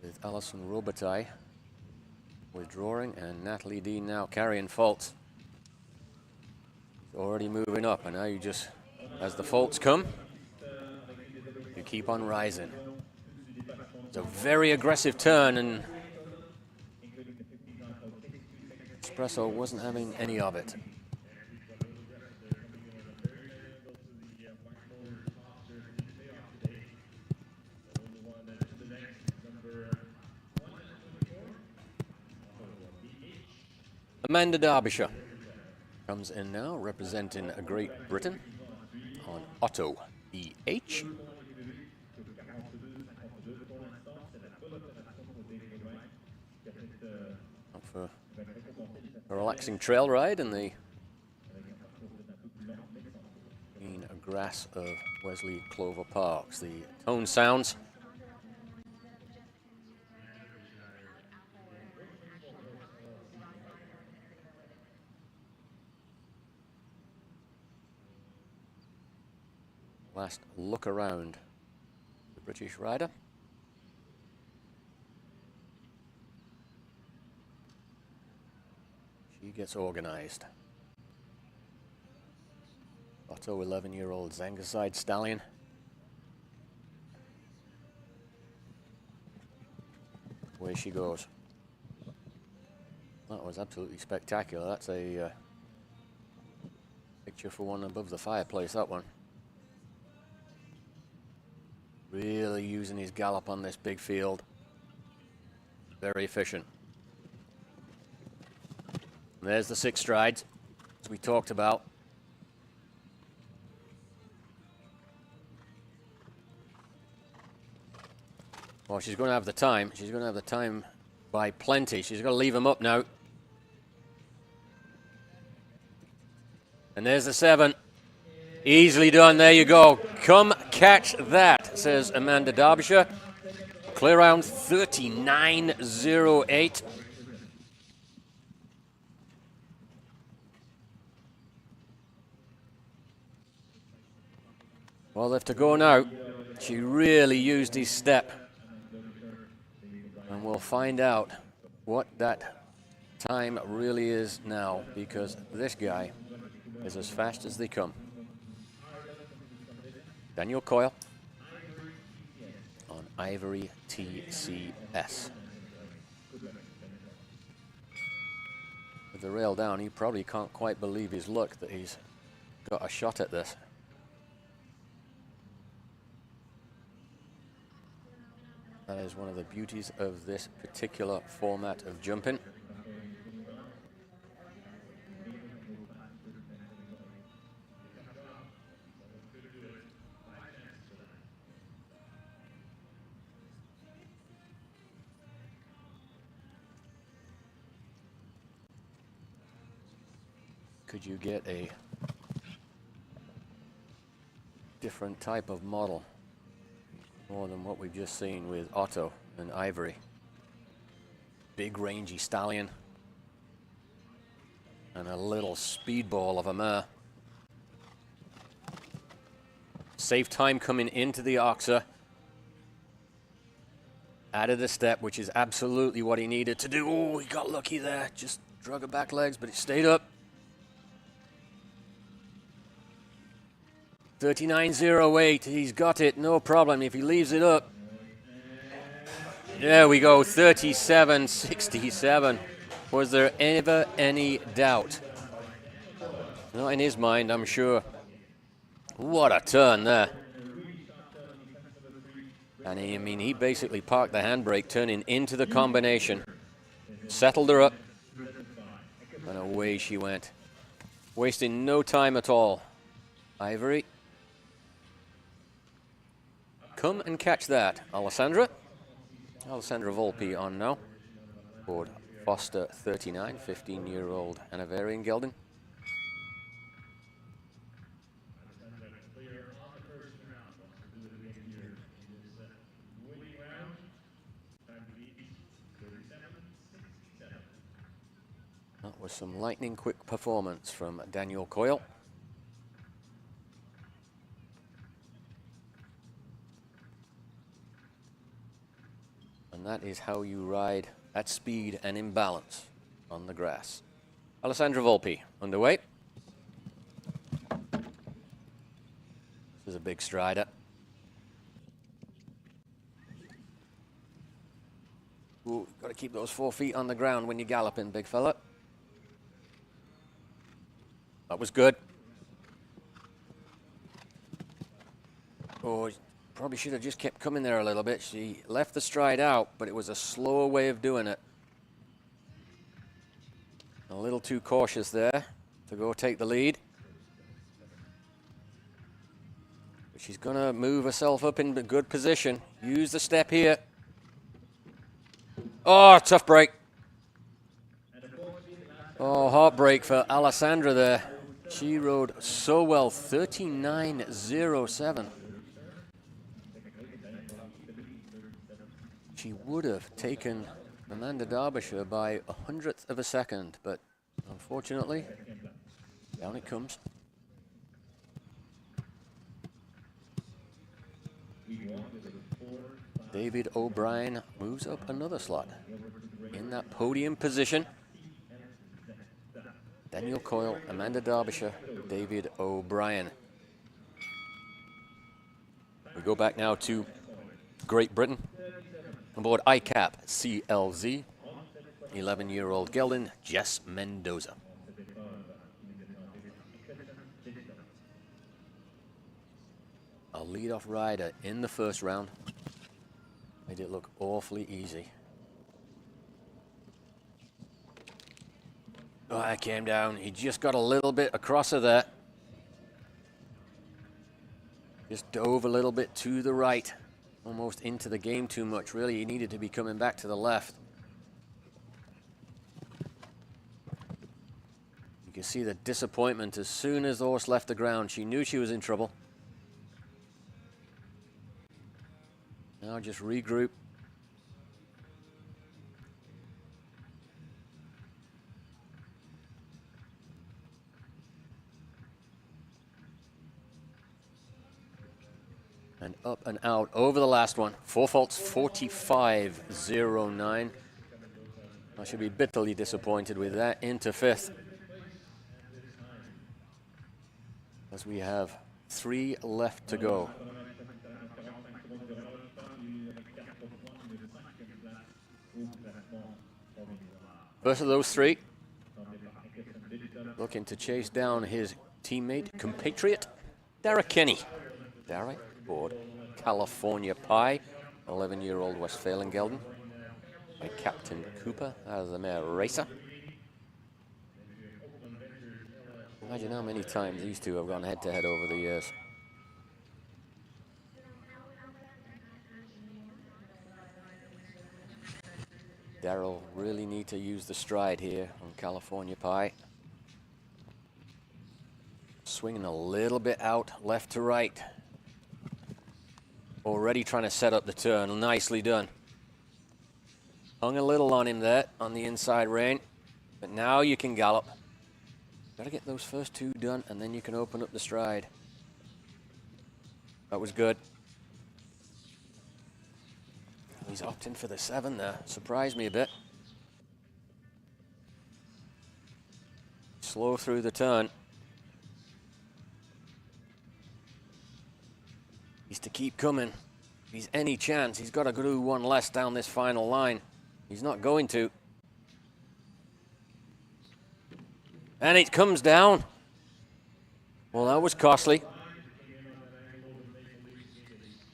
With Alison Robitaille withdrawing and Natalie Dean now carrying faults. Already moving up, and now you just, as the faults come, you keep on rising. It's a very aggressive turn, and Espresso wasn't having any of it. Amanda Derbyshire comes in now, representing Great Britain on Otto EH. Up for a relaxing trail ride in the green grass of Wesley Clover Parks. The tone sounds. Last look around the British rider. She gets organized. Otto, 11-year-old Zangerside stallion. Away she goes. That was absolutely spectacular. That's a picture for one above the fireplace, that one. Really using his gallop on this big field. Very efficient. And there's the 6 strides, as we talked about. Well, she's going to have the time. She's going to have the time by plenty. She's going to leave him up now. And there's the 7. Easily done. There you go. Come catch that, says Amanda Derbyshire. Clear round 39.08. Well, if to go now, she really used his step. And we'll find out what that time really is now, because this guy is as fast as they come. Daniel Coyle on Ivory TCS. With the rail down, he probably can't quite believe his luck that he's got a shot at this. That is one of the beauties of this particular format of jumping. Could you get a different type of model more than what we've just seen with Otto and Ivory? Big rangy stallion and a little speedball of a mare. Save time coming into the oxer. Added a step, which is absolutely what he needed to do. Oh, he got lucky there. Just drug her back legs, but it stayed up. 39.08, he's got it, no problem if he leaves it up. There we go, 37.67. Was there ever any doubt? Not in his mind, I'm sure. What a turn there. And I mean, he basically parked the handbrake, turning into the combination, settled her up, and away she went. Wasting no time at all. Ivory. Come and catch that, Alessandra. Alessandra Volpe on now. Board Foster 39, 15-year-old Hanoverian gelding. That was some lightning quick performance from Daniel Coyle. And that is how you ride at speed and in balance on the grass. Alessandra Volpe underway. This is a big strider. Ooh, got to keep those 4 feet on the ground when you're galloping, big fella. That was good. Oh, probably should have just kept coming there a little bit. She left the stride out, but it was a slower way of doing it. A little too cautious there to go take the lead. But she's going to move herself up in a good position. Use the step here. Oh, tough break. Oh, heartbreak for Alessandra there. She rode so well, 39.07. She would have taken Amanda Derbyshire by 100th of a second, but unfortunately, down it comes. David O'Brien moves up another slot in that podium position. Daniel Coyle, Amanda Derbyshire, David O'Brien. We go back now to Great Britain. On board ICAP CLZ, 11-year-old gelding, Jess Mendoza. A lead-off rider in the first round. Made it look awfully easy. Oh, I came down. He just got a little bit across her there. Just dove a little bit to the right. Almost into the game too much, really. He needed to be coming back to the left. You can see the disappointment as soon as the horse left the ground. She knew she was in trouble. Now just regroup. And up and out over the last one. 4 faults, 45.09. I should be bitterly disappointed with that. Into 5th. As we have 3 left to go. First of those 3, looking to chase down his teammate, compatriot, Derek Kinney. Derek aboard California Pie, 11-year-old Westphalen-Gelding, by Captain Cooper out of the mare Racer. Imagine how many times these two have gone head-to-head over the years. Darrell really need to use the stride here on California Pie. Swinging a little bit out left to right. Already trying to set up the turn. Nicely done. Hung a little on him there on the inside rein, but now you can gallop. Got to get those first 2 done, and then you can open up the stride. That was good. He's opting for the 7 there. Surprised me a bit. Slow through the turn. He's to keep coming. If he's any chance, he's got to do 1 less down this final line. He's not going to. And it comes down. Well, that was costly.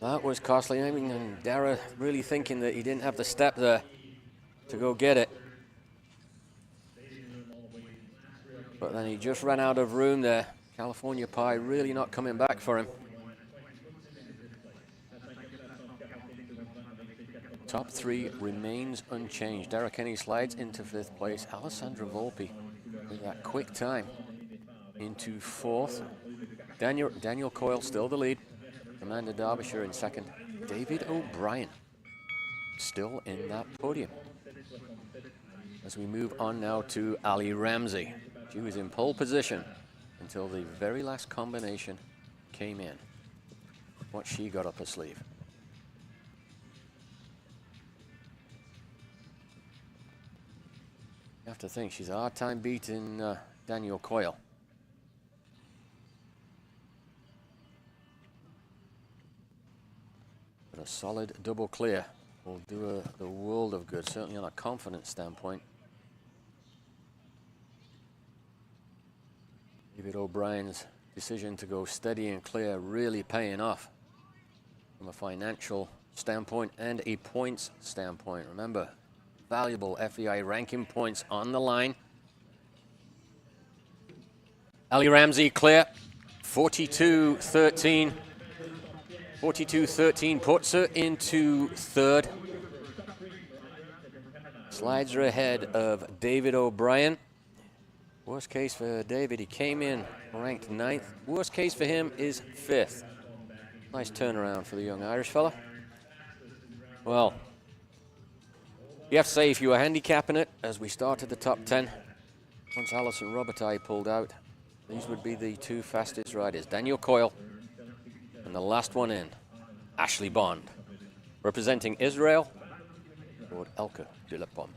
That was costly. I mean, Dara really thinking that he didn't have the step there to go get it. But then he just ran out of room there. California Pie really not coming back for him. Top 3 remains unchanged. Derek Kinney slides into 5th place. Alessandra Volpe with that quick time into 4th. Daniel Coyle still the lead. Amanda Derbyshire in 2nd. David O'Brien still in that podium. As we move on now to Ali Ramsey. She was in pole position until the very last combination came in. What she got up her sleeve. You have to think she's a hard time beating Daniel Coyle. But a solid double clear will do the world of good, certainly on a confidence standpoint. David O'Brien's decision to go steady and clear really paying off from a financial standpoint and a points standpoint. Remember, valuable FEI ranking points on the line. Ali Ramsey clear, 42-13. 42-13 puts her into 3rd. Slides her ahead of David O'Brien. Worst case for David, he came in ranked 9th. Worst case for him is 5th. Nice turnaround for the young Irish fella. Well, you have to say if you were handicapping it as we started the top 10, once Alison Robitaille pulled out, these would be the 2 fastest riders. Daniel Coyle and the last one in, Ashley Bond. Representing Israel, Lord Elke de la Pomme.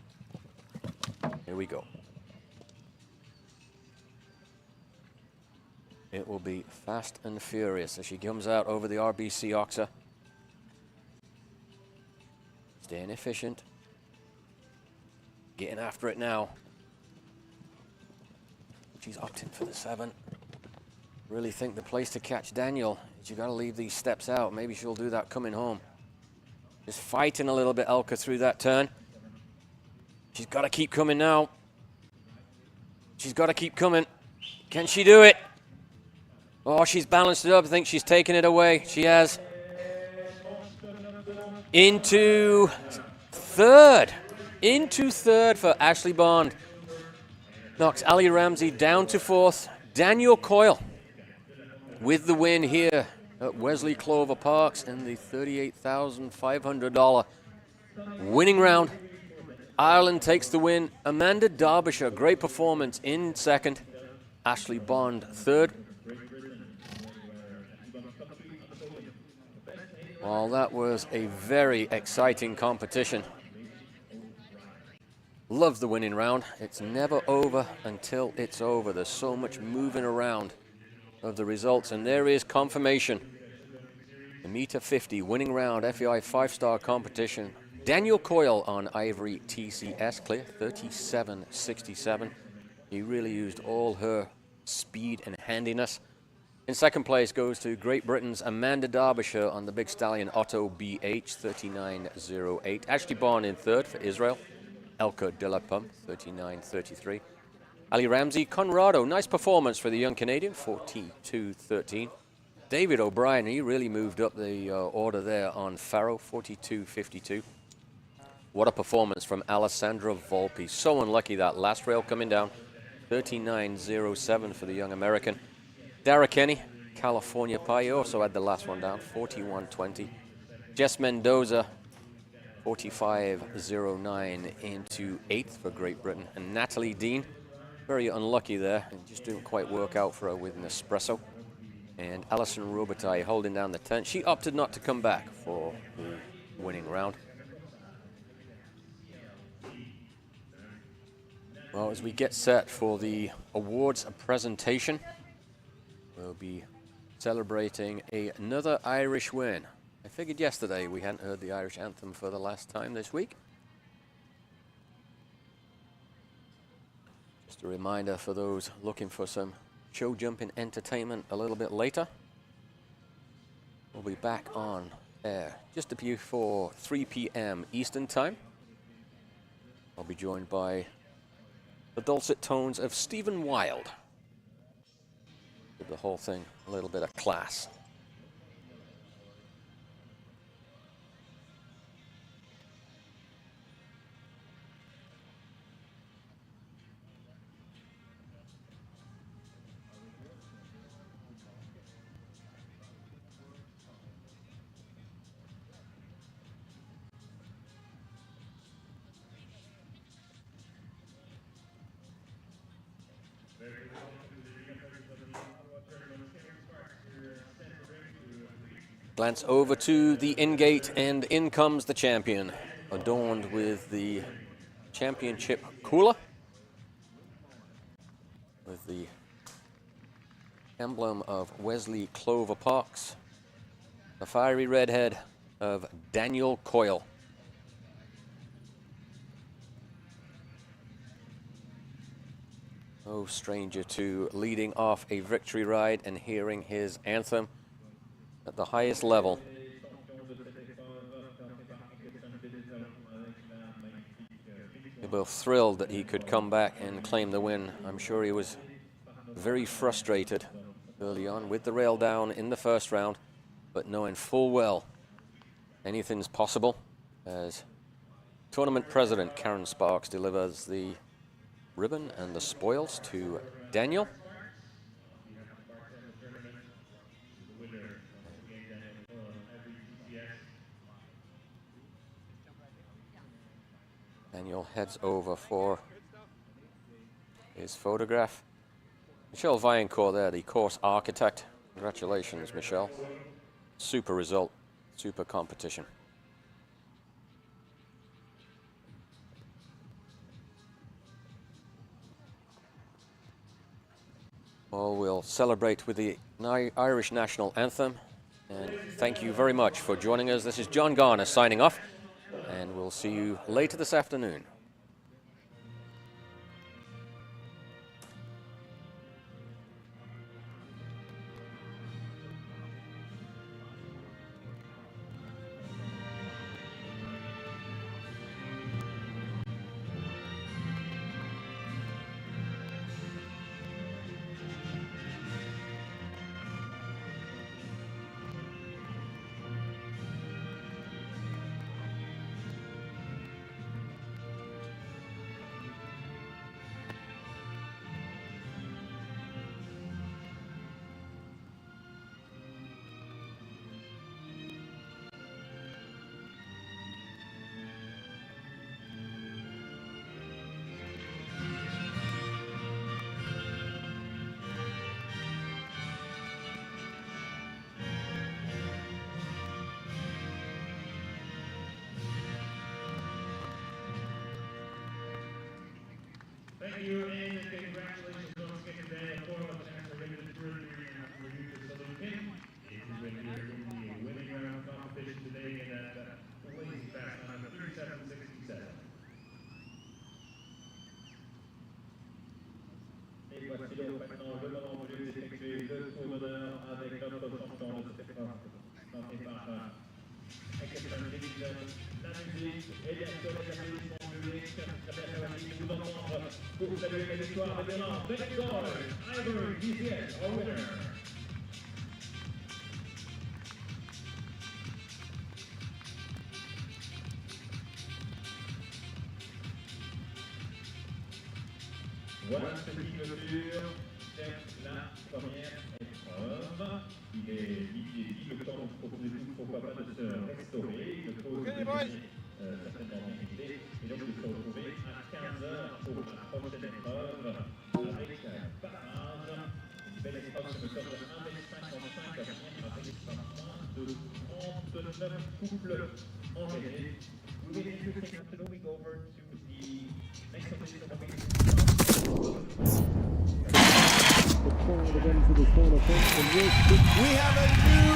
Here we go. It will be fast and furious as she comes out over the RBC Oxer. Staying efficient. Getting after it now. She's opting for the 7. Really think the place to catch Daniel is you got to leave these steps out. Maybe she'll do that coming home. Just fighting a little bit, Elke, through that turn. She's got to keep coming now. She's got to keep coming. Can she do it? Oh, she's balanced it up. I think she's taken it away. She has. Into 3rd. Into 3rd for Ashley Bond. Knocks Ali Ramsey down to 4th. Daniel Coyle with the win here at Wesley Clover Parks in the $38,500 winning round. Ireland takes the win. Amanda Derbyshire, great performance in 2nd. Ashley Bond 3rd. Well, that was a very exciting competition. Love the winning round. It's never over until it's over. There's so much moving around of the results, and there is confirmation. The meter 50 winning round FEI 5-star competition. Daniel Coyle on Ivory TCS clear 37.67. He really used all her speed and handiness. In 2nd place goes to Great Britain's Amanda Derbyshire on the Big Stallion Otto BH 39.08. Ashley Bond in 3rd for Israel. Elka de la Pomme 39.33. Ali Ramsey, Conrado, nice performance for the young Canadian, 42.13. David O'Brien, he really moved up the order there on Faro, 42.52. What a performance from Alessandra Volpi. So unlucky that last rail coming down, 39.07 for the young American. Dara Kenny, California Pie, also had the last one down, 41.20. Jess Mendoza, 45.09 into 8th for Great Britain. And Natalie Dean, very unlucky there, and just didn't quite work out for her with an espresso. And Alison Robitaille holding down the 10th. She opted not to come back for the winning round. Well, as we get set for the awards presentation, we'll be celebrating another Irish win. I figured yesterday we hadn't heard the Irish anthem for the last time this week. Just a reminder for those looking for some show jumping entertainment a little bit later. We'll be back on air just before 3 p.m. Eastern Time. I'll be joined by the dulcet tones of Stephen Wilde. Give the whole thing a little bit of class. Glance over to the in-gate, and in comes the champion, adorned with the championship cooler, with the emblem of Wesley Clover Parks, the fiery redhead of Daniel Coyle. No stranger to leading off a victory ride and hearing his anthem at the highest level. We're both thrilled that he could come back and claim the win. I'm sure he was very frustrated early on with the rail down in the 1st round, but knowing full well anything's possible as tournament president Karen Sparks delivers the ribbon and the spoils to Daniel. Daniel heads over for his photograph. Michelle Vaillancourt there, the course architect. Congratulations, Michelle. Super result, super competition. Well, we'll celebrate with the Irish national anthem. And thank you very much for joining us. This is John Garner signing off, and we'll see you later this afternoon. thank you, and congratulations once again today. For the chance to make it through for you to salute him. It is when you're in the winning round competition today in that lazy fast time of 37.67. Et voici donc maintenant le moment venu d'effectuer le tour d'honneur avec notre champion de spectacle, présenté par Ecuestre, la musique et bien sûr les applaudissements publics. Très bien, vous entendre pour saluer la victoire avec l'élan Victor Ivory DCS, our winner. Voilà ce qui clôture la première épreuve. Il est dit le temps de proposer tout, pourquoi pas de se restaurer, de pause certainement méritée, et donc de se retrouver à 15h pour la prochaine épreuve avec barrage. Une belle épreuve sur le sort de 1m55 à venir avec pas moins de 39 couples engagés. We will take we go over to the next competition of the the corner again to the corner fence and We have a new